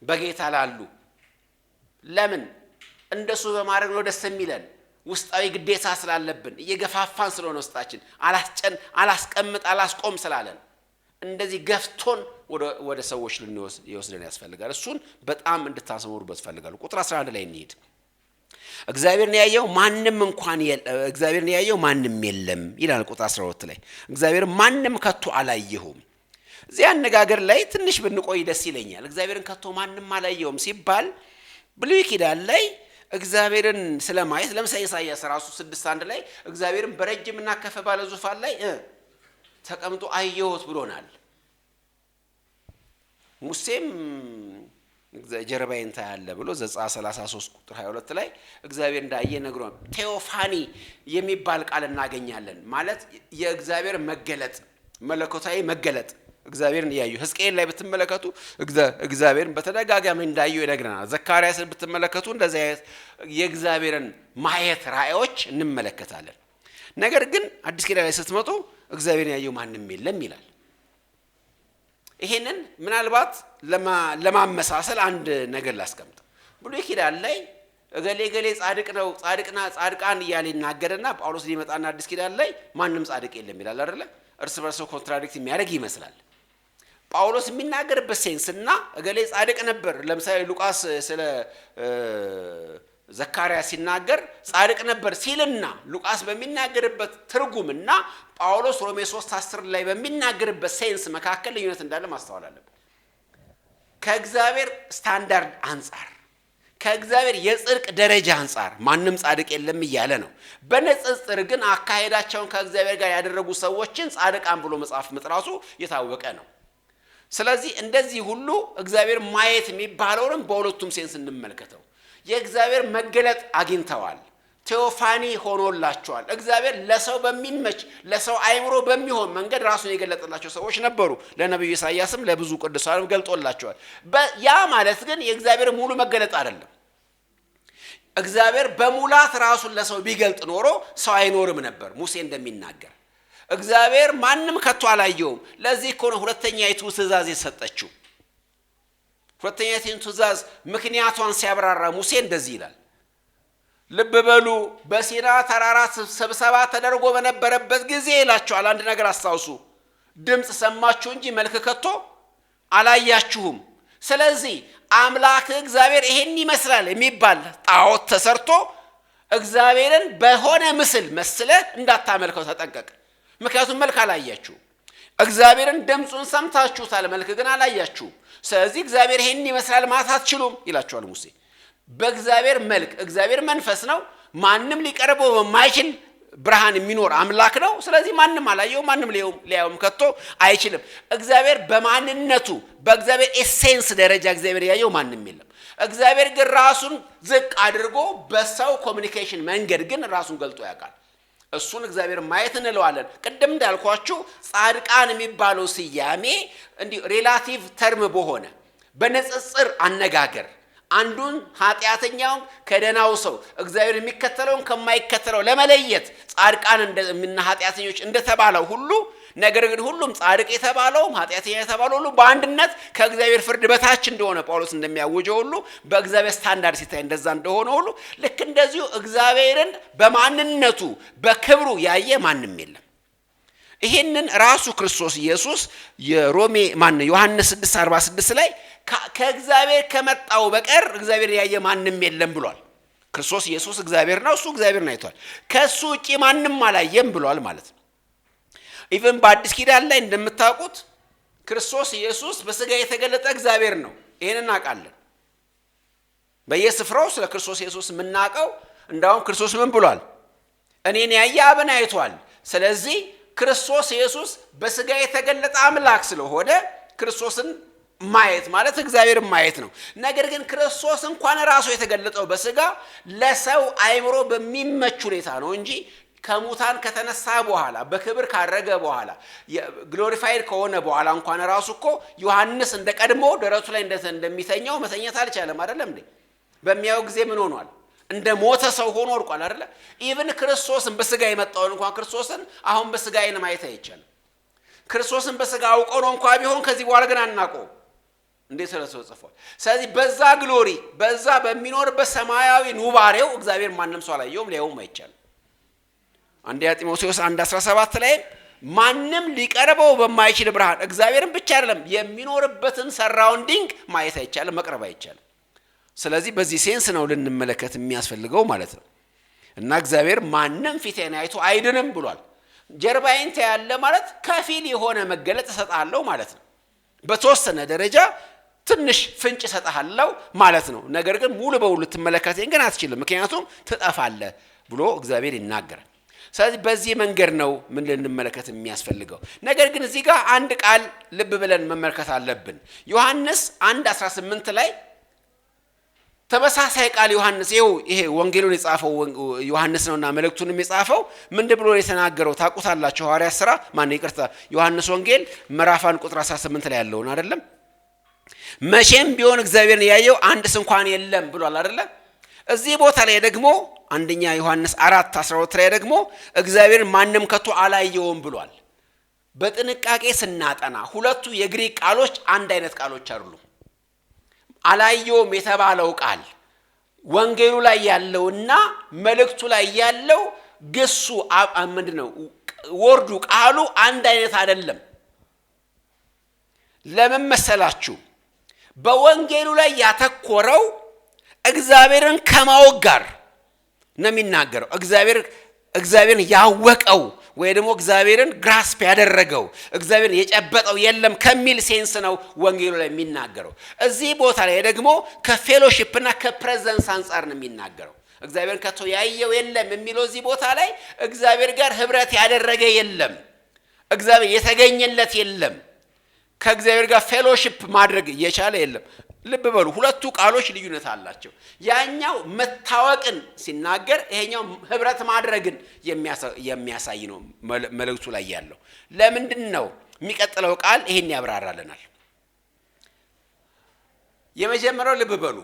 በጌታ ላሉ። ለምን እንደሱ በማድረግ ነው ደስ የሚለን? ውስጣዊ ግዴታ ስላለብን፣ እየገፋፋን ስለሆነ ውስጣችን አላስቀምጥ አላስቆም ስላለን እንደዚህ ገፍቶን ወደ ሰዎች ይወስደን ያስፈልጋል። እሱን በጣም እንድታሰምሩበት ፈልጋለሁ። ቁጥር 11 ላይ እንሂድ። እግዚአብሔርን ያየው ማንም የለም ይላል ቁጥር 12 ላይ። እግዚአብሔር ማንም ከቶ አላየሁም። እዚህ አነጋገር ላይ ትንሽ ብንቆይ ደስ ይለኛል። እግዚአብሔርን ከቶ ማንም አላየሁም ሲባል ብሉይ ኪዳን ላይ እግዚአብሔርን ስለማየት ለምሳሌ ኢሳይያስ ራሱ 6:1 ላይ እግዚአብሔርን በረጅምና ከፍ ባለ ዙፋን ላይ ተቀምጦ አየሁት ብሎናል። ሙሴም ጀርባዬን ታያለህ ብሎ ዘጸአት 33 ቁጥር 22 ላይ እግዚአብሔር እንዳየ ነግሮን። ቴዎፋኒ የሚባል ቃል እናገኛለን። ማለት የእግዚአብሔር መገለጥ፣ መለኮታዊ መገለጥ። እግዚአብሔርን ያዩ። ሕዝቅኤል ላይ ብትመለከቱ እግዚአብሔርን በተደጋጋሚ እንዳዩ ይነግረናል። ዘካርያስን ብትመለከቱ እንደዚህ አይነት የእግዚአብሔርን ማየት ራእዮች እንመለከታለን። ነገር ግን አዲስ ኪዳን ላይ ስትመጡ እግዚአብሔርን ያየው ማንም የለም ይላል። ይሄንን ምናልባት ለማመሳሰል አንድ ነገር ላስቀምጥ። ብሉይ ኪዳን ላይ እገሌ ገሌ ጻድቅ ነው ጻድቃን እያለ ይናገርና ጳውሎስ ሊመጣና አዲስ ኪዳን ላይ ማንም ጻድቅ የለም ይላል አይደለ? እርስ በርሱ ኮንትራዲክት የሚያደርግ ይመስላል። ጳውሎስ የሚናገርበት ሴንስና እገሌ ጻድቅ ነበር። ለምሳሌ ሉቃስ ስለ ዘካርያስ ሲናገር ጻድቅ ነበር ሲልና ሉቃስ በሚናገርበት ትርጉምና ጳውሎስ ሮሜ 3:10 ላይ በሚናገርበት ሴንስ መካከል ልዩነት እንዳለ ማስተዋል አለብን። ከእግዚአብሔር ስታንዳርድ አንጻር ከእግዚአብሔር የጽድቅ ደረጃ አንጻር ማንም ጻድቅ የለም እያለ ነው። በንጽጽር ግን አካሄዳቸውን ከእግዚአብሔር ጋር ያደረጉ ሰዎችን ጻድቃን ብሎ መጽሐፍ መጥራቱ የታወቀ ነው። ስለዚህ እንደዚህ ሁሉ እግዚአብሔር ማየት የሚባለውንም በሁለቱም ሴንስ እንመልከተው። የእግዚአብሔር መገለጥ አግኝተዋል። ቴዎፋኒ ሆኖላቸዋል። እግዚአብሔር ለሰው በሚመች ለሰው አይምሮ በሚሆን መንገድ ራሱን የገለጠላቸው ሰዎች ነበሩ። ለነብዩ ኢሳይያስም ለብዙ ቅዱሳንም ገልጦላቸዋል። ያ ማለት ግን የእግዚአብሔር ሙሉ መገለጥ አይደለም። እግዚአብሔር በሙላት ራሱን ለሰው ቢገልጥ ኖሮ ሰው አይኖርም ነበር። ሙሴ እንደሚናገር እግዚአብሔር ማንም ከቶ አላየውም። ለዚህ እኮ ነው ሁለተኛይቱ ትእዛዝ የሰጠችው። ሁለተኛይቱ ትእዛዝ ምክንያቷን ሲያብራራ ሙሴ እንደዚህ ይላል። ልብ በሉ በሲና ተራራ ስብሰባ ተደርጎ በነበረበት ጊዜ ይላችኋል። አንድ ነገር አስታውሱ። ድምፅ ሰማችሁ እንጂ መልክ ከቶ አላያችሁም። ስለዚህ አምላክ እግዚአብሔር ይሄን ይመስላል የሚባል ጣዖት ተሰርቶ እግዚአብሔርን በሆነ ምስል መስለህ እንዳታመልከው ተጠንቀቅ። ምክንያቱም መልክ አላያችሁም። እግዚአብሔርን ድምፁን ሰምታችሁታል፣ መልክ ግን አላያችሁም። ስለዚህ እግዚአብሔር ይሄን ይመስላል ማለት አትችሉም ይላችኋል ሙሴ። በእግዚአብሔር መልክ እግዚአብሔር መንፈስ ነው። ማንም ሊቀርበው በማይችል ብርሃን የሚኖር አምላክ ነው። ስለዚህ ማንም አላየው፣ ማንም ሊያየውም ከቶ አይችልም። እግዚአብሔር በማንነቱ በእግዚአብሔር ኤሴንስ ደረጃ እግዚአብሔር ያየው ማንም የለም። እግዚአብሔር ግን ራሱን ዝቅ አድርጎ በሰው ኮሚኒኬሽን መንገድ ግን ራሱን ገልጦ ያውቃል። እሱን እግዚአብሔር ማየት እንለዋለን። ቅድም እንዳልኳችሁ ጻድቃን የሚባለው ስያሜ እንዲህ ሪላቲቭ ተርም በሆነ በንጽጽር አነጋገር አንዱን ኃጢአተኛውን ከደናው ሰው እግዚአብሔር የሚከተለውን ከማይከተለው ለመለየት ጻድቃን እና ኃጢአተኞች እንደተባለው ሁሉ ነገር ግን ሁሉም ጻድቅ የተባለውም ኃጢአተኛ የተባለው ሁሉ በአንድነት ከእግዚአብሔር ፍርድ በታች እንደሆነ ጳውሎስ እንደሚያውጀው ሁሉ በእግዚአብሔር ስታንዳርድ ሲታይ እንደዛ እንደሆነ ሁሉ ልክ እንደዚሁ እግዚአብሔርን በማንነቱ በክብሩ ያየ ማንም የለም። ይሄንን ራሱ ክርስቶስ ኢየሱስ ዮሐንስ 6:46 ላይ ከእግዚአብሔር ከመጣው በቀር እግዚአብሔር ያየ ማንም የለም ብሏል። ክርስቶስ ኢየሱስ እግዚአብሔር ነው፣ እሱ እግዚአብሔርን አይቷል። ከሱ ውጪ ማንም አላየም ብሏል ማለት ነው። ኢቭን በአዲስ ኪዳን ላይ እንደምታውቁት ክርስቶስ ኢየሱስ በስጋ የተገለጠ እግዚአብሔር ነው። ይሄንን እናውቃለን። በየስፍራው ስለ ክርስቶስ ኢየሱስ የምናውቀው እንዳውም ክርስቶስ ምን ብሏል? እኔን ያየ አብን አይቷል። ስለዚህ ክርስቶስ ኢየሱስ በስጋ የተገለጠ አምላክ ስለሆነ ክርስቶስን ማየት ማለት እግዚአብሔር ማየት ነው። ነገር ግን ክርስቶስ እንኳን ራሱ የተገለጠው በስጋ ለሰው አይምሮ በሚመች ሁኔታ ነው እንጂ ከሙታን ከተነሳ በኋላ በክብር ካረገ በኋላ ግሎሪፋይድ ከሆነ በኋላ እንኳን ራሱ እኮ ዮሐንስ እንደቀድሞ ደረቱ ላይ እንደሚተኛው መተኛት አልቻለም አይደለም እንዴ? በሚያው ጊዜ ምን ሆኗል? እንደ ሞተ ሰው ሆኖ ወርቋል አይደለ? ኢቭን ክርስቶስን በስጋ የመጣውን እንኳን ክርስቶስን አሁን በስጋ አይን ማየት አይቻልም። ክርስቶስን በስጋ አውቀው ነው እንኳን ቢሆን ከዚህ በኋላ ግን አናውቀው እንዴት ስለሰው ጽፏል። ስለዚህ በዛ ግሎሪ በዛ በሚኖር በሰማያዊ ኑባሬው እግዚአብሔር ማንም ሰው አላየውም፣ ሊያየውም አይቻልም። አንደኛ ጢሞቴዎስ 1:17 ላይ ማንም ሊቀርበው በማይችል ብርሃን እግዚአብሔርን ብቻ አይደለም የሚኖርበትን ሰራውንዲንግ ማየት አይቻልም፣ መቅረብ አይቻልም። ስለዚህ በዚህ ሴንስ ነው ልንመለከት የሚያስፈልገው ማለት ነው። እና እግዚአብሔር ማንም ፊቴን አይቶ አይድንም ብሏል። ጀርባዬን ታያለ ማለት ከፊል የሆነ መገለጥ እሰጣለሁ ማለት ነው። በተወሰነ ደረጃ ትንሽ ፍንጭ እሰጣለሁ ማለት ነው። ነገር ግን ሙሉ በሙሉ ትመለከተኝ ግን አትችልም፣ ምክንያቱም ትጠፋለህ ብሎ እግዚአብሔር ይናገራል። ስለዚህ በዚህ መንገድ ነው ምን ልንመለከት የሚያስፈልገው። ነገር ግን እዚህ ጋር አንድ ቃል ልብ ብለን መመልከት አለብን። ዮሐንስ 1:18 ላይ ተመሳሳይ ቃል ዮሐንስ ይሄ ወንጌሉን የጻፈው ዮሐንስ ነውና መልእክቱንም የጻፈው ምንድን ብሎ የተናገረው ታውቁታላችሁ? ሐዋርያት ሥራ ዮሐንስ ወንጌል ምዕራፍ 1 ቁጥር 18 ላይ ያለውን አይደለም? መቼም ቢሆን እግዚአብሔርን ያየው አንድስ እንኳን የለም ብሏል አይደለ? እዚህ ቦታ ላይ ደግሞ አንደኛ ዮሐንስ 4:12 ላይ ደግሞ እግዚአብሔርን ማንም ከቶ አላየውም ብሏል። በጥንቃቄ ስናጠና ሁለቱ የግሪክ ቃሎች አንድ አይነት ቃሎች አይደሉም። አላየውም የተባለው ቃል ወንጌሉ ላይ ያለውና መልእክቱ ላይ ያለው ግሱ ምንድነው? ወርዱ ቃሉ አንድ አይነት አይደለም። ለምን መሰላችሁ? በወንጌሉ ላይ ያተኮረው እግዚአብሔርን ከማወቅ ጋር ነው የሚናገረው። እግዚአብሔርን ያወቀው ወይ ደግሞ እግዚአብሔርን ግራስፕ ያደረገው እግዚአብሔርን የጨበጠው የለም ከሚል ሴንስ ነው ወንጌሉ ላይ የሚናገረው። እዚህ ቦታ ላይ ደግሞ ከፌሎሺፕና ከፕሬዘንስ አንፃር ነው የሚናገረው። እግዚአብሔርን ከቶ ያየው የለም የሚለው እዚህ ቦታ ላይ እግዚአብሔር ጋር ህብረት ያደረገ የለም፣ እግዚአብሔር የተገኘለት የለም፣ ከእግዚአብሔር ጋር ፌሎሺፕ ማድረግ የቻለ የለም። ልብ በሉ፣ ሁለቱ ቃሎች ልዩነት አላቸው። ያኛው መታወቅን ሲናገር፣ ይሄኛው ህብረት ማድረግን የሚያሳይ ነው መልእክቱ ላይ ያለው። ለምንድን ነው? የሚቀጥለው ቃል ይሄን ያብራራልናል። የመጀመሪያው ልብ በሉ፣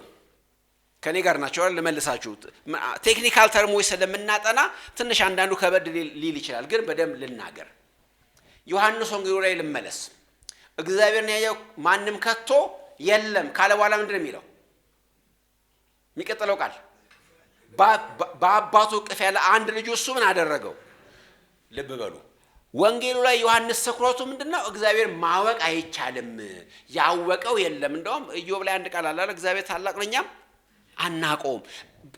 ከኔ ጋር ናቸው አይደል? ልመልሳችሁ። ቴክኒካል ተርሞች ስለምናጠና ትንሽ አንዳንዱ ከበድ ሊል ይችላል፣ ግን በደንብ ልናገር። ዮሐንስ ወንጌሉ ላይ ልመለስ። እግዚአብሔርን ያየው ማንም ከቶ የለም ካለ በኋላ ምንድነው የሚለው? የሚቀጥለው ቃል በአባቱ እቅፍ ያለ አንድ ልጁ እሱ ምን አደረገው? ልብ በሉ፣ ወንጌሉ ላይ ዮሐንስ ትኩረቱ ምንድነው? እግዚአብሔር ማወቅ አይቻልም፣ ያወቀው የለም። እንደውም ኢዮብ ላይ አንድ ቃል አለ፣ እግዚአብሔር ታላቅ ነው እኛም አናውቀውም።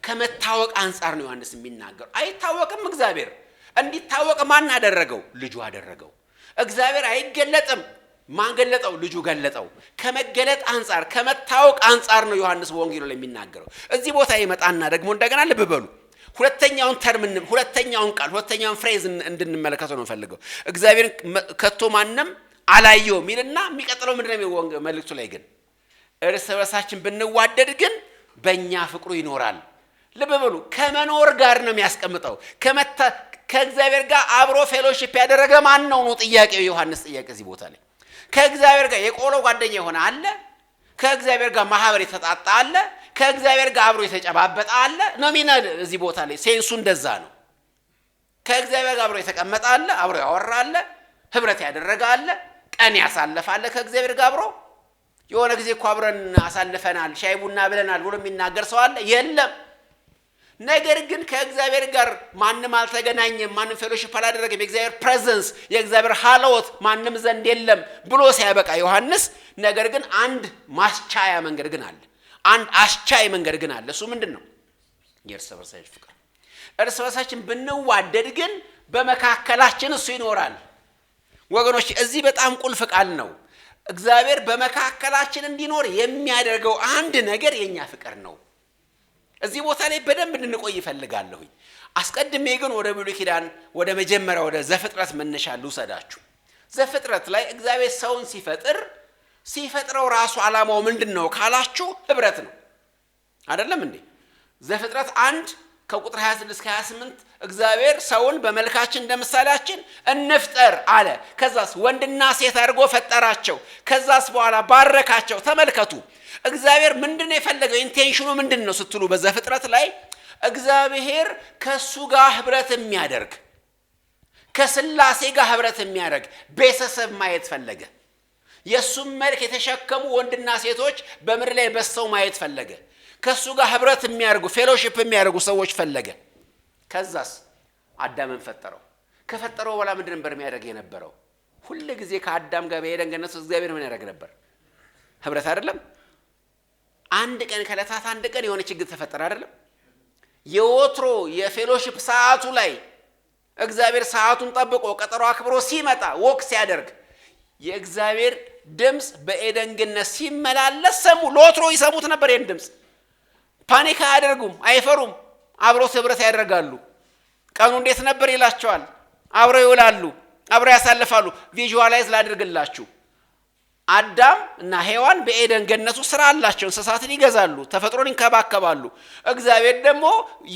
ከመታወቅ አንፃር ነው ዮሐንስ የሚናገረው። አይታወቅም እግዚአብሔር። እንዲታወቅ ማን አደረገው? ልጁ አደረገው። እግዚአብሔር አይገለጥም፣ ማን ገለጠው? ልጁ ገለጠው። ከመገለጥ አንፃር ከመታወቅ አንፃር ነው ዮሐንስ በወንጌሉ ላይ የሚናገረው። እዚህ ቦታ ይመጣና ደግሞ እንደገና ልብ በሉ፣ ሁለተኛውን ቃል ሁለተኛውን ፍሬዝ እንድንመለከተው ነው ፈልገው። እግዚአብሔር ከቶ ማንም አላየውም ይልና የሚቀጥለው ምንድነው? መልእክቱ ላይ ግን እርስ በርሳችን ብንዋደድ ግን በእኛ ፍቅሩ ይኖራል። ልብ በሉ፣ ከመኖር ጋር ነው የሚያስቀምጠው። ከእግዚአብሔር ጋር አብሮ ፌሎሺፕ ያደረገ ማን ነው ነው ጥያቄው። ዮሐንስ ጥያቄ እዚህ ቦታ ላይ ከእግዚአብሔር ጋር የቆሎ ጓደኛ የሆነ አለ፣ ከእግዚአብሔር ጋር ማህበር የተጣጣ አለ፣ ከእግዚአብሔር ጋር አብሮ የተጨባበጠ አለ ነው ሚናል። እዚህ ቦታ ላይ ሴንሱ እንደዛ ነው። ከእግዚአብሔር ጋር አብሮ የተቀመጠ አለ፣ አብሮ ያወራ አለ፣ ህብረት ያደረገ አለ፣ ቀን ያሳለፈ አለ ከእግዚአብሔር ጋር አብሮ። የሆነ ጊዜ እኮ አብረን አሳልፈናል፣ ሻይ ቡና ብለናል ብሎ የሚናገር ሰው አለ? የለም። ነገር ግን ከእግዚአብሔር ጋር ማንም አልተገናኘም፣ ማንም ፌሎሺፕ አላደረገም፣ የእግዚአብሔር ፕሬዘንስ የእግዚአብሔር ሃሎት ማንም ዘንድ የለም ብሎ ሲያበቃ ዮሐንስ፣ ነገር ግን አንድ ማስቻያ መንገድ ግን አለ፣ አንድ አስቻይ መንገድ ግን አለ። እሱ ምንድን ነው? የእርስ በርሳችን ፍቅር። እርስ በርሳችን ብንዋደድ ግን በመካከላችን እሱ ይኖራል። ወገኖች፣ እዚህ በጣም ቁልፍ ቃል ነው። እግዚአብሔር በመካከላችን እንዲኖር የሚያደርገው አንድ ነገር የኛ ፍቅር ነው። እዚህ ቦታ ላይ በደንብ እንድንቆይ ይፈልጋለሁ። አስቀድሜ ግን ወደ ብሉይ ኪዳን ወደ መጀመሪያ ወደ ዘፍጥረት መነሻ ልውሰዳችሁ። ዘፍጥረት ላይ እግዚአብሔር ሰውን ሲፈጥረው ራሱ ዓላማው ምንድነው ካላችሁ ህብረት ነው አይደለም እንዴ? ዘፍጥረት 1 ከቁጥር 26 እስከ 28 እግዚአብሔር ሰውን በመልካችን እንደምሳሌያችን እንፍጠር አለ። ከዛስ ወንድና ሴት አድርጎ ፈጠራቸው። ከዛስ በኋላ ባረካቸው። ተመልከቱ፣ እግዚአብሔር ምንድነው የፈለገው? ኢንቴንሽኑ ምንድነው ስትሉ በዘፍጥረት ላይ እግዚአብሔር ከሱ ጋር ህብረት የሚያደርግ ከስላሴ ጋር ህብረት የሚያደርግ ቤተሰብ ማየት ፈለገ። የሱም መልክ የተሸከሙ ወንድና ሴቶች በምድር ላይ በስተው ማየት ፈለገ። ከሱ ጋር ህብረት የሚያደርጉ ፌሎሺፕ የሚያደርጉ ሰዎች ፈለገ። ከዛስ አዳምን ፈጠረው። ከፈጠረው በኋላ ምንድን ነበር የሚያደርግ የነበረው? ሁሉ ጊዜ ከአዳም ጋር በኤደን ገነት ውስጥ እግዚአብሔር ምን ያደርግ ነበር? ህብረት አይደለም? አንድ ቀን ከዕለታት አንድ ቀን የሆነ ችግር ተፈጠረ አይደለም? የወትሮ የፌሎሺፕ ሰዓቱ ላይ እግዚአብሔር ሰዓቱን ጠብቆ ቀጠሮ አክብሮ ሲመጣ ወክ ሲያደርግ የእግዚአብሔር ድምፅ በኤደን ገነት ሲመላለስ ሰሙ። ለወትሮ ይሰሙት ነበር። ይሄን ድምፅ ፓኒክ አያደርጉም፣ አይፈሩም። አብረው ህብረት ያደርጋሉ። ቀኑ እንዴት ነበር ይላቸዋል። አብረው ይውላሉ፣ አብረው ያሳልፋሉ። ቪዥዋላይዝ ላድርግላችሁ። አዳም እና ሔዋን በኤደን ገነቱ ስራ አላቸው። እንስሳትን ይገዛሉ፣ ተፈጥሮን ይንከባከባሉ። እግዚአብሔር ደግሞ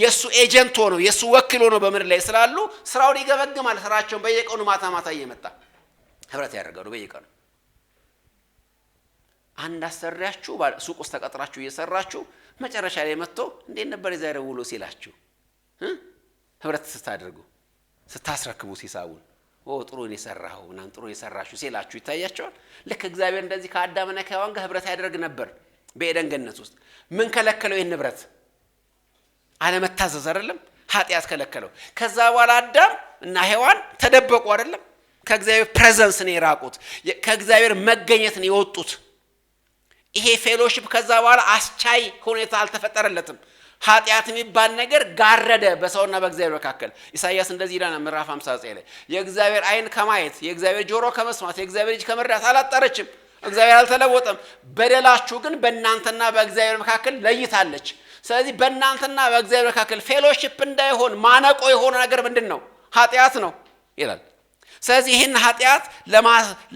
የሱ ኤጀንት ሆኖ የሱ ወኪል ሆኖ በምድር ላይ ስላሉ ስራውን ይገመግማል። ስራቸውን በየቀኑ ማታ ማታ እየመጣ ህብረት ያደርጋሉ። በየቀኑ አንድ አሰሪያችሁ ሱቅ ውስጥ ተቀጥራችሁ እየሰራችሁ መጨረሻ ላይ መጥቶ እንዴት ነበር የዛሬው ውሎ ሲላችሁ ህብረት ስታደርጉ ስታስረክቡት ሂሳቡን ጥሩ ነው የሰራው እና ጥሩ የሰራችሁ ሲላችሁ ይታያቸዋል። ልክ እግዚአብሔር እንደዚህ ከአዳምና ከሔዋን ጋር ህብረት ያደርግ ነበር በኤደን ገነት ውስጥ። ምን ከለከለው? ይሄን ህብረት አለመታዘዝ አይደለም፣ ኃጢአት ከለከለው። ከዛ በኋላ አዳም እና ሔዋን ተደበቁ አይደለም፣ ከእግዚአብሔር ፕሬዘንስ ነው የራቁት፣ ከእግዚአብሔር መገኘት ነው የወጡት። ይሄ ፌሎሺፕ ከዛ በኋላ አስቻይ ሁኔታ አልተፈጠረለትም። ኃጢአት የሚባል ነገር ጋረደ በሰውና በእግዚአብሔር መካከል። ኢሳይያስ እንደዚህ ይላል ምዕራፍ 59 ላይ የእግዚአብሔር ዓይን ከማየት የእግዚአብሔር ጆሮ ከመስማት የእግዚአብሔር እጅ ከመርዳት አላጠረችም። እግዚአብሔር አልተለወጠም። በደላችሁ ግን በእናንተና በእግዚአብሔር መካከል ለይታለች። ስለዚህ በእናንተና በእግዚአብሔር መካከል ፌሎሺፕ እንዳይሆን ማነቆ የሆነ ነገር ምንድነው? ኃጢአት ነው ይላል። ስለዚህ ይህን ኃጢአት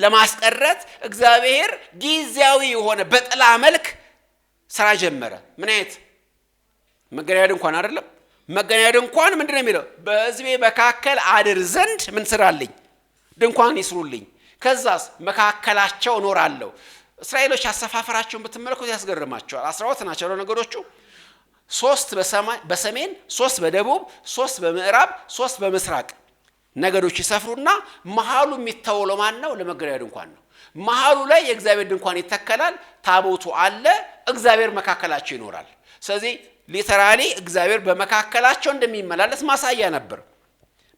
ለማስቀረት እግዚአብሔር ጊዜያዊ የሆነ በጥላ መልክ ስራ ጀመረ። ምን አይነት መገናኛ ድንኳን አይደለም። መገናኛ ድንኳን ምንድነው የሚለው? በሕዝቤ መካከል አድር ዘንድ ምን ስራልኝ? ድንኳን ይስሩልኝ፣ ከዛስ መካከላቸው እኖራለሁ። እስራኤሎች አሰፋፈራቸውን ብትመለከቱ ያስገርማቸዋል። 12 ናቸው ነገሮቹ። 3 በሰሜን፣ 3 በደቡብ፣ 3 በምዕራብ፣ 3 በምስራቅ ነገዶች ይሰፍሩና መሃሉ የሚተወለው ማን ነው? ለመገናኛ ድንኳን ነው። መሃሉ ላይ የእግዚአብሔር ድንኳን ይተከላል። ታቦቱ አለ፣ እግዚአብሔር መካከላቸው ይኖራል። ስለዚህ ሊተራሊ እግዚአብሔር በመካከላቸው እንደሚመላለስ ማሳያ ነበር።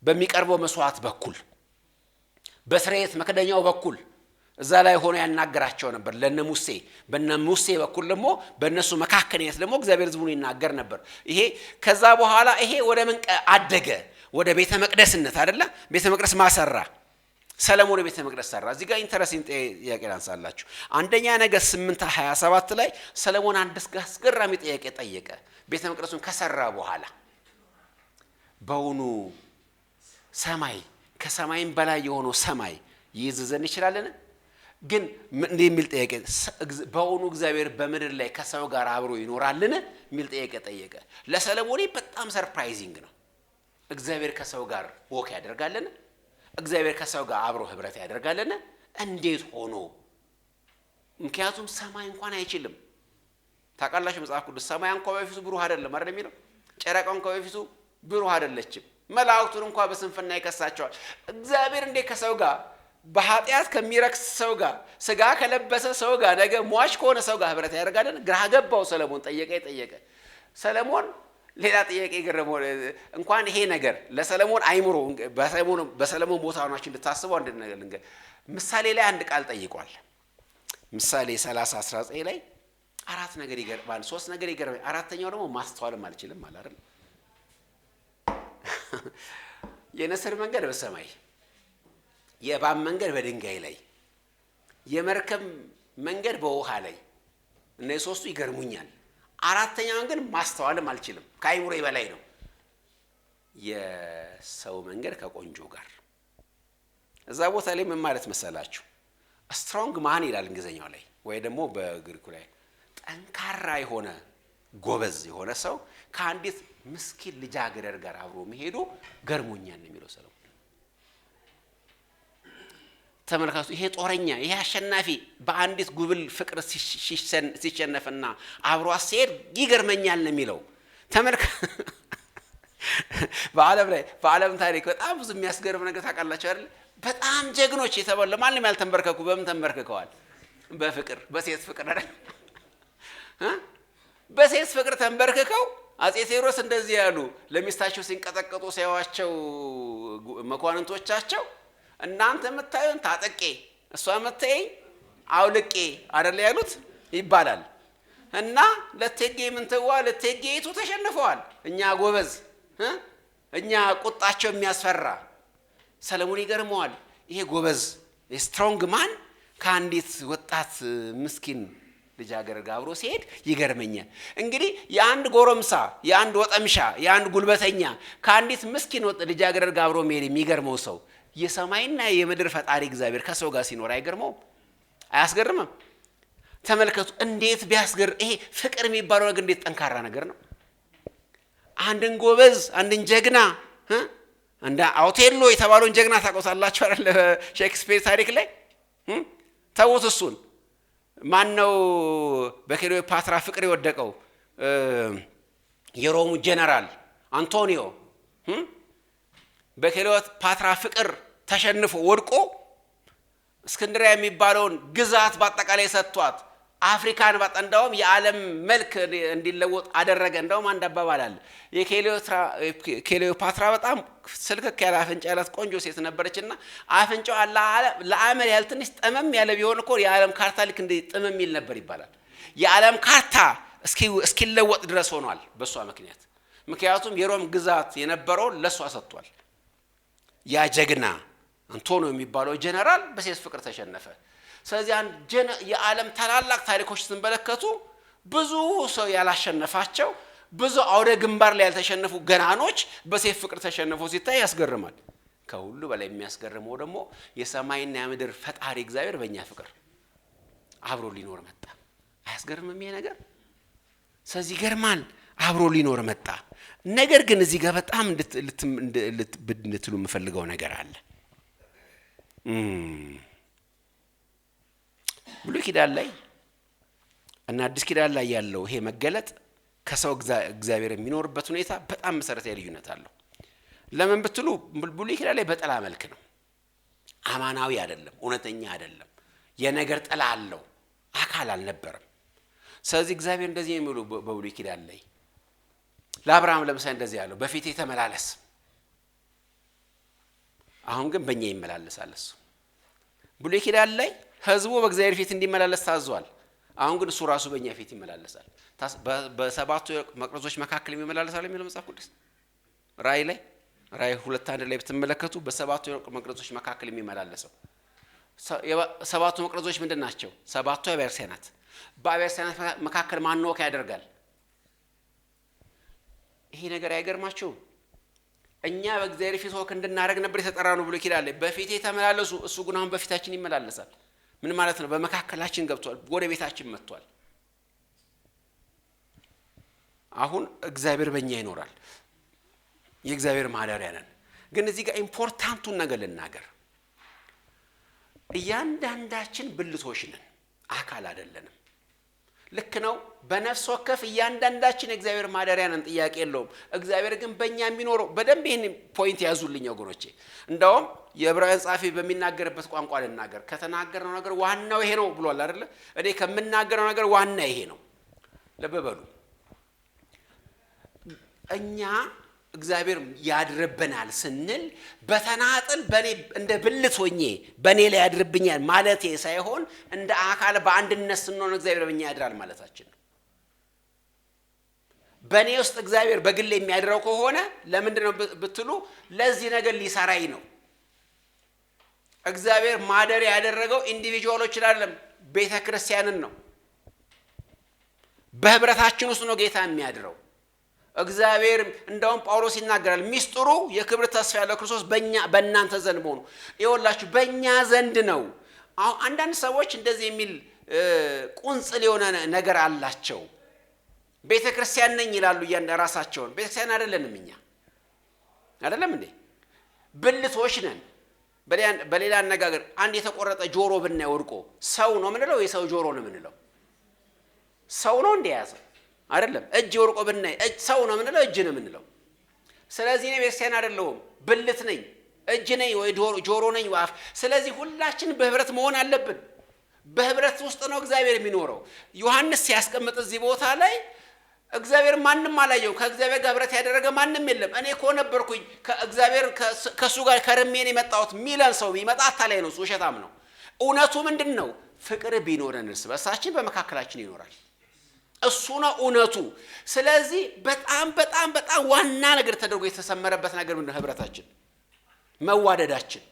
በሚቀርበው መስዋዕት በኩል በስርየት መክደኛው በኩል እዛ ላይ ሆኖ ያናገራቸው ነበር ለነሙሴ። በነሙሴ በኩል ደግሞ በእነሱ መካከለኛት ደግሞ እግዚአብሔር ሕዝቡን ይናገር ነበር። ይሄ ከዛ በኋላ ይሄ ወደ ምን አደገ? ወደ ቤተ መቅደስነት አይደለ? ቤተ መቅደስ ማሰራ ሰለሞን ቤተ መቅደስ ሰራ። እዚህ ጋር ኢንተረስቲንግ ጥያቄ ላንሳላችሁ። አንደኛ ነገሥት 8:27 ላይ ሰለሞን አንድ አስገራሚ ጥያቄ ጠየቀ። ቤተ መቅደሱን ከሰራ በኋላ በውኑ ሰማይ ከሰማይም በላይ የሆነው ሰማይ ይይዝዘን ይችላልን? ግን እንዲህ የሚል ጥያቄ፣ በውኑ እግዚአብሔር በምድር ላይ ከሰው ጋር አብሮ ይኖራልን? የሚል ጥያቄ ጠየቀ። ለሰለሞን በጣም ሰርፕራይዚንግ ነው። እግዚአብሔር ከሰው ጋር ወክ ያደርጋልን? እግዚአብሔር ከሰው ጋር አብሮ ህብረት ያደርጋልን? እንዴት ሆኖ? ምክንያቱም ሰማይ እንኳን አይችልም። ታውቃላችሁ መጽሐፍ ቅዱስ ሰማይ እንኳን በፊቱ ብሩህ አይደለም አይደል የሚለው? ጨረቃው እንኳን በፊቱ ብሩህ አይደለችም። መላእክቱን እንኳን በስንፍና ይከሳቸዋል። እግዚአብሔር እንዴት ከሰው ጋር በኃጢአት ከሚረክስ ሰው ጋር ስጋ ከለበሰ ሰው ጋር ነገ ሟች ከሆነ ሰው ጋር ህብረት ያደርጋልን? ግራ ገባው ሰለሞን። ጠየቀ ሰለሞን ሌላ ጥያቄ ገረመው። እንኳን ይሄ ነገር ለሰለሞን አይምሮ በሰለሞን ቦታ ሆናችሁ እንድታስቡ አንድ ነገር ልንገር። ምሳሌ ላይ አንድ ቃል ጠይቋል። ምሳሌ 30:19 ላይ 4 ነገር ይገርማል፣ 3 ነገር ይገርማል። አራተኛው ደግሞ ማስተዋልም አልችልም ማለት አይደል? የንስር መንገድ በሰማይ፣ የእባብ መንገድ በድንጋይ ላይ፣ የመርከብ መንገድ በውሃ ላይ። እነዚህ 3ቱ ይገርሙኛል። አራተኛውን ግን ማስተዋልም አልችልም፣ ከአይምሮ በላይ ነው። የሰው መንገድ ከቆንጆ ጋር። እዛ ቦታ ላይ ምን ማለት መሰላችሁ? ስትሮንግ ማን ይላል እንግሊዘኛው ላይ፣ ወይ ደግሞ በግሪኩ ላይ ጠንካራ የሆነ ጎበዝ የሆነ ሰው ከአንዲት ምስኪን ልጃገረድ ጋር አብሮ መሄዱ ገርሞኛል ነው የሚለው ሰለሞን። ተመልካቱ ይሄ ጦረኛ ይሄ አሸናፊ በአንዲት ጉብል ፍቅር ሲሸነፍና አብሮ ሲሄድ ይገርመኛል ነው የሚለው። በዓለም ታሪክ በጣም ብዙ የሚያስገርም ነገር ታውቃላችሁ አይደል? በጣም ጀግኖች የተባሉ ለማንም ያልተንበርከኩ በምን ተንበርከከዋል? በፍቅር በሴት ፍቅር አይደል? በሴት ፍቅር ተንበርከከው አጼ ቴዎድሮስ እንደዚህ ያሉ ለሚስታቸው ሲንቀጠቀጡ ሲያዋቸው መኳንንቶቻቸው እናንተ የምታዩን ታጠቄ እሷ የምታየኝ አውልቄ አይደል ያሉት ይባላል። እና ለቴጌ ምንተዋ ለቴጌይቱ ተሸንፈዋል። እኛ ጎበዝ እኛ ቁጣቸው የሚያስፈራ። ሰለሞን ይገርመዋል። ይሄ ጎበዝ ስትሮንግ ማን ከአንዲት ወጣት ምስኪን ልጃገረድ ጋር አብሮ ሲሄድ ይገርመኛል። እንግዲህ የአንድ ጎረምሳ የአንድ ወጠምሻ የአንድ ጉልበተኛ ከአንዲት ምስኪን ልጃገረድ ጋር አብሮ መሄድ የሚገርመው ሰው የሰማይና የምድር ፈጣሪ እግዚአብሔር ከሰው ጋር ሲኖር አይገርመውም? አያስገርምም? ተመልከቱ እንዴት ቢያስገርም! ይሄ ፍቅር የሚባለው ነገር እንዴት ጠንካራ ነገር ነው! አንድን ጎበዝ አንድን ጀግና እንደ አውቴሎ የተባለውን ጀግና ታውቁታላችሁ አይደል? ሼክስፒር ታሪክ ላይ ተውት። እሱን ማን ነው በክሊዮፓትራ ፍቅር የወደቀው? የሮሙ ጀነራል አንቶኒዮ በክሊዮፓትራ ፍቅር ተሸንፎ ወድቆ እስክንድሪያ የሚባለውን ግዛት በአጠቃላይ ሰጥቷት አፍሪካን እንደውም የዓለም መልክ እንዲለወጥ አደረገ። እንደውም አንድ አባባል አለ። የክሊዮፓትራ በጣም ስልክክ ያለ አፍንጫ ያላት ቆንጆ ሴት ነበረችና አፍንጫው ለአመል ያህል ትንሽ ጠመም ያለ ቢሆን እኮ የዓለም ካርታ ልክ እንደ ጥመም ይል ነበር ይባላል። የዓለም ካርታ እስኪለወጥ ድረስ ሆኗል በሷ ምክንያት። ምክንያቱም የሮም ግዛት የነበረው ለሷ ሰጥቷል። ያ ጀግና አንቶኒዮ የሚባለው ጀነራል በሴት ፍቅር ተሸነፈ። ስለዚህ የዓለም ታላላቅ ታሪኮች ስንመለከቱ ብዙ ሰው ያላሸነፋቸው ብዙ አውደ ግንባር ላይ ያልተሸነፉ ገናኖች በሴት ፍቅር ተሸነፈው ሲታይ ያስገርማል። ከሁሉ በላይ የሚያስገርመው ደግሞ የሰማይና የምድር ፈጣሪ እግዚአብሔር በእኛ ፍቅር አብሮ ሊኖር መጣ። አያስገርምም ይሄ ነገር? ስለዚህ ይገርማል። አብሮ ሊኖር መጣ። ነገር ግን እዚህ ጋር በጣም እንድትሉ የምፈልገው ነገር አለ። ብሉይ ኪዳን ላይ እና አዲስ ኪዳን ላይ ያለው ይሄ መገለጥ ከሰው እግዚአብሔር የሚኖርበት ሁኔታ በጣም መሰረታዊ ልዩነት አለው። ለምን ብትሉ ብሉይ ኪዳን ላይ በጥላ መልክ ነው። አማናዊ አይደለም፣ እውነተኛ አይደለም። የነገር ጥላ አለው፣ አካል አልነበረም። ስለዚህ እግዚአብሔር እንደዚህ የሚሉ በብሉይ ኪዳን ላይ ለአብርሃም ለምሳሌ እንደዚህ ያለው በፊቴ ተመላለስ። አሁን ግን በእኛ ይመላለሳል እሱ። ብሉይ ኪዳን ላይ ህዝቡ በእግዚአብሔር ፊት እንዲመላለስ ታዟል። አሁን ግን እሱ ራሱ በእኛ ፊት ይመላለሳል። በሰባቱ መቅረዞች መካከል ይመላለሳል የሚለው መጽሐፍ ቅዱስ ራእይ 2:1 ላይ ብትመለከቱ በሰባቱ መቅረዞች መካከል የሚመላለሰው ሰባቱ መቅረዞች ምንድን ናቸው? ሰባቱ አብያተ ክርስቲያናት። በአብያተ ክርስቲያናት መካከል ማን ወክ ያደርጋል? ይሄ ነገር አይገርማችሁም? እኛ በእግዚአብሔር ፊት ወክ እንድናደርግ ነበር የተጠራነው ብሉይ ኪዳን ላይ። በፊቴ ተመላለሱ፣ እሱ ግን አሁን በፊታችን ይመላለሳል። ምን ማለት ነው? በመካከላችን ገብቷል፣ ወደ ቤታችን መጥቷል። አሁን እግዚአብሔር በእኛ ይኖራል። የእግዚአብሔር ማደሪያ ነን። ግን እዚህ ጋር ኢምፖርታንቱን ነገር ልናገር። እያንዳንዳችን ብልቶች ነን፣ አካል አይደለንም። ልክ ነው። በነፍስ ወከፍ እያንዳንዳችን እግዚአብሔር ማደሪያ ነን፣ ጥያቄ የለውም። እግዚአብሔር ግን በእኛ የሚኖረው በደንብ ይህን ፖይንት ያዙልኝ ወገኖቼ። እንደውም የዕብራውያን ጻፊ በሚናገርበት ቋንቋ ልናገር። ከተናገርነው ነገር ዋናው ይሄ ነው ብሏል አይደለ? እኔ ከምናገረው ነገር ዋና ይሄ ነው። ለበበሉ እኛ እግዚአብሔር ያድርብናል ስንል በተናጥል በኔ እንደ ብልት ሆኜ በኔ ላይ ያድርብኛል ማለቴ ሳይሆን እንደ አካል በአንድነት ስንሆን እግዚአብሔር በእኛ ያድራል ማለታችን ነው። በኔ ውስጥ እግዚአብሔር በግል የሚያድረው ከሆነ ለምንድነው ብትሉ ለዚህ ነገር ሊሰራይ ነው። እግዚአብሔር ማደሪያ ያደረገው ኢንዲቪጁዋሎችን አይደለም፣ ቤተክርስቲያንን ነው። በህብረታችን ውስጥ ነው ጌታ የሚያድረው። እግዚአብሔር እንደውም ጳውሎስ ይናገራል፣ ሚስጥሩ የክብር ተስፋ ያለው ክርስቶስ በእናንተ ዘንድ መሆኑ። ይኸውላችሁ በእኛ ዘንድ ነው። አሁን አንዳንድ ሰዎች እንደዚህ የሚል ቁንጽል የሆነ ነገር አላቸው። ቤተ ክርስቲያን ነኝ ይላሉ ራሳቸውን። ቤተ ክርስቲያን አይደለንም እኛ፣ አይደለም እንዴ? ብልቶች ነን። በሌላ አነጋገር አንድ የተቆረጠ ጆሮ ብናይ ወድቆ ሰው ነው ምንለው? የሰው ጆሮ ነው ምንለው? ሰው ነው እንደያዘው አይደለም። እጅ ወርቆ ብናይ ሰው ነው ምንለው? እጅ ነው ምንለው። ስለዚህ እኔ ቤተክርስቲያን አይደለሁም፣ ብልት ነኝ፣ እጅ ነኝ ወይ ጆሮ ነኝ ወይ አፍ። ስለዚህ ሁላችን በህብረት መሆን አለብን። በህብረት ውስጥ ነው እግዚአብሔር የሚኖረው። ዮሐንስ ሲያስቀምጥ እዚህ ቦታ ላይ እግዚአብሔር ማንንም አላየው፣ ከእግዚአብሔር ጋር ህብረት ያደረገ ማንንም የለም። እኔ እኮ ነበርኩኝ ከእግዚአብሔር ከሱ ጋር ከርሜን የመጣሁት ሚለን ሰው ቢመጣ አታላይ ነው፣ ውሸታም ነው። እውነቱ ምንድነው? ፍቅር ቢኖረን እርስ በርሳችን በመካከላችን ይኖራል። እሱ ነው እውነቱ። ስለዚህ በጣም በጣም በጣም ዋና ነገር ተደርጎ የተሰመረበት ነገር ምንድነው? ህብረታችን፣ መዋደዳችን።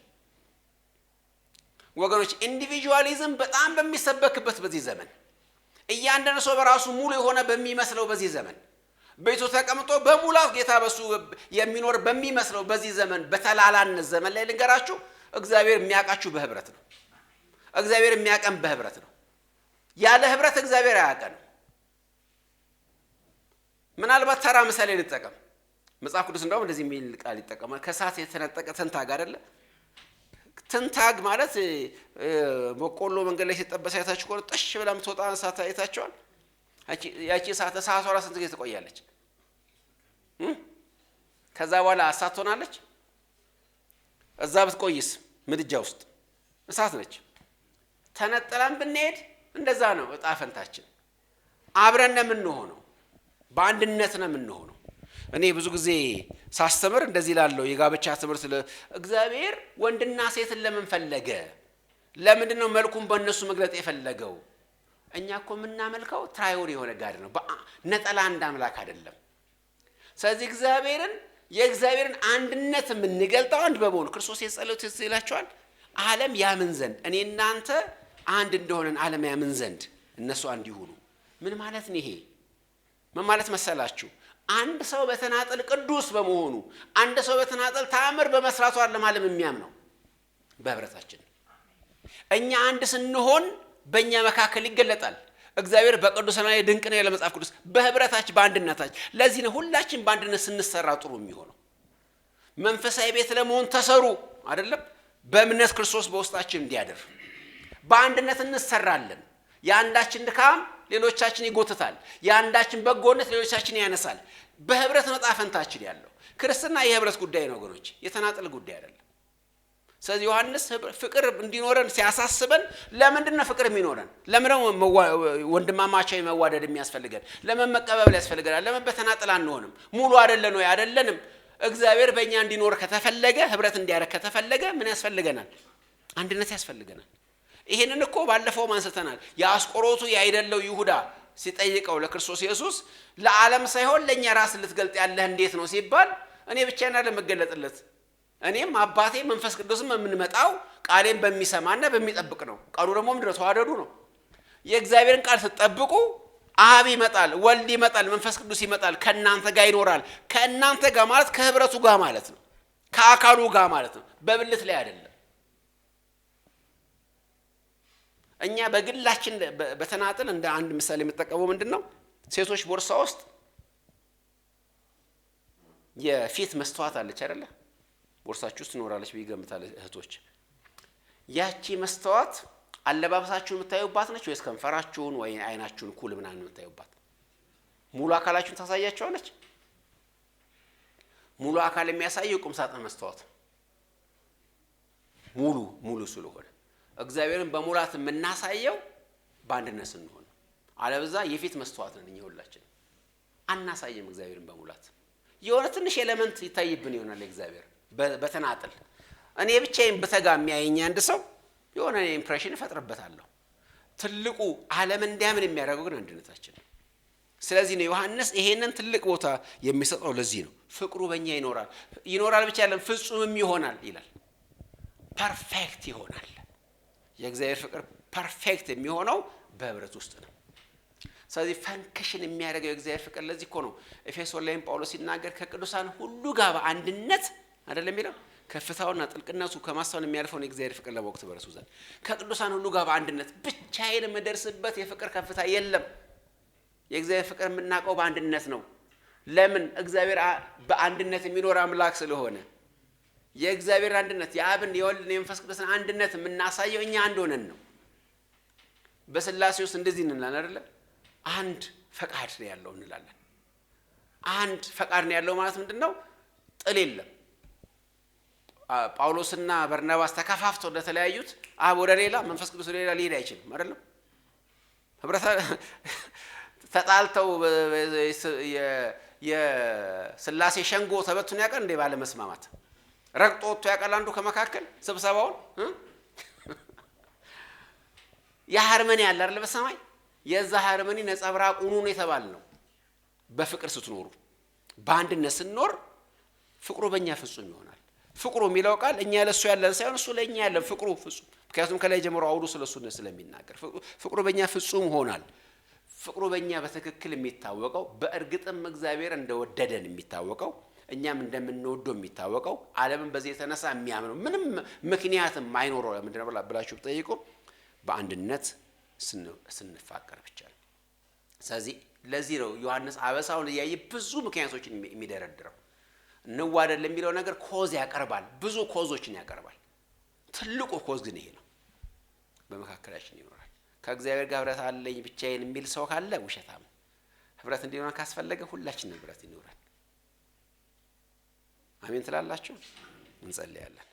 ወገኖች ኢንዲቪጁዋሊዝም በጣም በሚሰበክበት በዚህ ዘመን፣ እያንዳንዱ ሰው በራሱ ሙሉ የሆነ በሚመስለው በዚህ ዘመን፣ ቤቱ ተቀምጦ በሙላት ጌታ በሱ የሚኖር በሚመስለው በዚህ ዘመን፣ በተላላነት ዘመን ላይ ልንገራችሁ፣ እግዚአብሔር የሚያውቃችሁ በህብረት ነው። እግዚአብሔር የሚያቀን በህብረት ነው። ያለ ህብረት እግዚአብሔር አያቀንም። ምናልባት ተራ ምሳሌ ልጠቀም። መጽሐፍ ቅዱስ እንደውም እንደዚህ የሚል ቃል ይጠቀማል። ከእሳት የተነጠቀ ትንታግ አይደለ? ትንታግ ማለት በቆሎ መንገድ ላይ ሲጠበስ አይታችሁ ከሆነ ጥሽ ብላ የምትወጣ እሳት አይታችኋል? ያቺ እሳት ራስ ስንት ጊዜ ትቆያለች? ከዛ በኋላ እሳት ትሆናለች? እዛ ብትቆይስ ምድጃ ውስጥ እሳት ነች። ተነጥለን ብንሄድ እንደዛ ነው እጣ ፈንታችን። አብረን ነው የምንሆነው፣ በአንድነት ነው የምንሆነው። እኔ ብዙ ጊዜ ሳስተምር እንደዚህ ላለው የጋብቻ ትምህርት እግዚአብሔር ወንድና ሴትን ለምን ፈለገ? ለምንድን ነው መልኩን በእነሱ መግለጥ የፈለገው? እኛ እኮ የምናመልከው ትራዮን የሆነ ጋር ነው፣ ነጠላ አንድ አምላክ አይደለም። ስለዚህ የእግዚአብሔርን አንድነት የምንገልጠው አንድ በመሆኑ ክርስቶስ የጸለዩት ይላቸዋል፣ ዓለም ያምን ዘንድ እኔ እናንተ አንድ እንደሆነን ዓለም ያምን ዘንድ እነሱ አንድ ይሁኑ። ምን ማለት ነው ይሄ? ምን ማለት መሰላችሁ? አንድ ሰው በተናጠል ቅዱስ በመሆኑ አንድ ሰው በተናጠል ተአምር በመስራቱ ዓለም የሚያምነው በህብረታችን። እኛ አንድ ስንሆን በእኛ መካከል ይገለጣል እግዚአብሔር በቅዱሳን ላይ ድንቅ ነው ያለ መጽሐፍ ቅዱስ። በህብረታችን በአንድነታችን። ለዚህ ነው ሁላችን በአንድነት ስንሰራ ጥሩ የሚሆነው። መንፈሳዊ ቤት ለመሆን ተሰሩ አይደለም? በእምነት ክርስቶስ በውስጣችን እንዲያድር በአንድነት እንሰራለን። የአንዳችን ድካም ሌሎቻችን ይጎትታል፣ የአንዳችን በጎነት ሌሎቻችን ያነሳል። በህብረት ነው ዕጣ ፈንታችን ያለው። ክርስትና የህብረት ጉዳይ ነው ወገኖች፣ የተናጠል ጉዳይ አይደለም። ስለዚህ ዮሐንስ ፍቅር እንዲኖረን ሲያሳስበን፣ ለምንድን ነው ፍቅር የሚኖረን? ለምን ነው ወንድማማቻዊ መዋደድ የሚያስፈልገን? ለምን መቀበል ያስፈልገናል? ለምን በተናጠል አንሆንም? ሙሉ አይደለን ወይ? አይደለንም። እግዚአብሔር በእኛ እንዲኖር ከተፈለገ፣ ህብረት እንዲያደርግ ከተፈለገ ምን ያስፈልገናል? አንድነት ያስፈልገናል። ይሄንን እኮ ባለፈው አንስተናል። የአስቆሮቱ ያይደለው ይሁዳ ሲጠይቀው ለክርስቶስ ኢየሱስ ለዓለም ሳይሆን ለኛ ራስ ልትገልጥ ያለህ እንዴት ነው ሲባል፣ እኔ ብቻዬን አይደለም መገለጥለት፣ እኔም አባቴ መንፈስ ቅዱስም የምንመጣው ቃሌን በሚሰማና በሚጠብቅ ነው። ቃሉ ደግሞ ምንድነው? ተዋደዱ ነው። የእግዚአብሔርን ቃል ስትጠብቁ አብ ይመጣል፣ ወልድ ይመጣል፣ መንፈስ ቅዱስ ይመጣል፣ ከእናንተ ጋር ይኖራል። ከእናንተ ጋር ማለት ከህብረቱ ጋር ማለት ነው፣ ከአካሉ ጋር ማለት ነው፣ በብልት ላይ አይደለም። እኛ በግላችን በተናጠል እንደ አንድ ምሳሌ የምጠቀመው ምንድነው? ሴቶች ቦርሳ ውስጥ የፊት መስተዋት አለች አይደለ? ቦርሳችሁ ውስጥ ትኖራለች ብይገምታለ እህቶች። ያቺ መስተዋት አለባበሳችሁን የምታዩባት ነች ወይስ ከንፈራችሁን ወይ አይናችሁን ኩል ምናምን የምታዩባት? ሙሉ አካላችሁን ታሳያችኋለች? ሙሉ አካል የሚያሳየው ቁም ሳጥን መስተዋት ሙሉ ስለሆነ እግዚአብሔርን በሙላት የምናሳየው በአንድነት ስንሆን። አለበዛ የፊት መስተዋት ነን እኛ ሁላችን፣ አናሳየም እግዚአብሔርን በሙላት። የሆነ ትንሽ ኤሌመንት ይታይብን ይሆናል እግዚአብሔር በተናጠል። እኔ ብቻዬን በተጋ የሚያየኝ አንድ ሰው የሆነ ኢምፕሬሽን እፈጥርበታለሁ። ትልቁ ዓለም እንዲያምን የሚያደርገው ግን አንድነታችን ነው። ስለዚህ ነው ዮሐንስ ይሄንን ትልቅ ቦታ የሚሰጠው። ለዚህ ነው ፍቅሩ በእኛ ይኖራል ብቻ አይደለም ፍጹምም ይሆናል ይላል። ፐርፌክት ይሆናል። የእግዚአብሔር ፍቅር ፐርፌክት የሚሆነው በህብረት ውስጥ ነው። ስለዚህ ፈንክሽን የሚያደርገው የእግዚአብሔር ፍቅር ለዚህ እኮ ነው ኤፌሶን ላይም ጳውሎስ ሲናገር ከቅዱሳን ሁሉ ጋር በአንድነት አይደለም የሚለው፣ ከፍታውና ጥልቅነቱ ከማስተዋል የሚያልፈውን የእግዚአብሔር ፍቅር ለማወቅ ትበረሱ ዘንድ። ከቅዱሳን ሁሉ ጋር በአንድነት ብቻዬን የምደርስበት የፍቅር ከፍታ የለም። የእግዚአብሔር ፍቅር የምናውቀው በአንድነት ነው። ለምን? እግዚአብሔር በአንድነት የሚኖር አምላክ ስለሆነ። የእግዚአብሔር አንድነት የአብን የወልድን የመንፈስ ቅዱስን አንድነት የምናሳየው እኛ አንድ ሆነን ነው። በስላሴ ውስጥ እንደዚህ እንላለን አይደለ? አንድ ፈቃድ ነው ያለው እንላለን። አንድ ፈቃድ ነው ያለው ማለት ምንድነው? ጥል የለም። ጳውሎስና በርናባስ ተከፋፍተው እንደተለያዩት አብ ወደ ሌላ መንፈስ ቅዱስ ወደ ሌላ ሊሄድ አይችልም አይደለም? ህብረታ ተጣልተው የስላሴ ሸንጎ ተበቱን ያቀር እንደ ባለ መስማማት ረግጦ ወጥቶ ያቀር አንዱ ከመካከል ስብሰባውን የሃርመኒ ያለ አይደል? በሰማይ የዛ ሃርመኒ ነጸብራቅ ሁኑ ነው የተባልነው። በፍቅር ስትኖሩ በአንድነት ስንኖር ፍቅሩ በእኛ ፍጹም ይሆናል። ፍቅሩ የሚለው ቃል እኛ ለሱ ያለን ሳይሆን እሱ ለኛ ያለን ፍቅሩ ፍጹም። ምክንያቱም ከላይ ጀምሮ አውዱ ስለሱ ስለሚናገር ፍቅሩ በእኛ ፍጹም ሆናል። ፍቅሩ በእኛ በትክክል የሚታወቀው በእርግጥም እግዚአብሔር እንደወደደን የሚታወቀው እኛም እንደምንወደው የሚታወቀው ዓለምን በዚህ የተነሳ የሚያምነው ምንም ምክንያትም አይኖረው ምንድነው ብላችሁ ብትጠይቁ በአንድነት ስንፋቀር ብቻ ነው። ስለዚህ ለዚህ ነው ዮሐንስ አበሳውን እያየ ብዙ ምክንያቶችን የሚደረድረው። እንዋደድ ለሚለው ነገር ኮዝ ያቀርባል፣ ብዙ ኮዞችን ያቀርባል። ትልቁ ኮዝ ግን ይሄ ነው፣ በመካከላችን ይኖራል። ከእግዚአብሔር ጋር ህብረት አለኝ ብቻዬን የሚል ሰው ካለ ውሸታም። ህብረት እንዲኖር ካስፈለገ ሁላችንም ህብረት ይኖራል። አሜን ትላላችሁ? እንጸልያለን።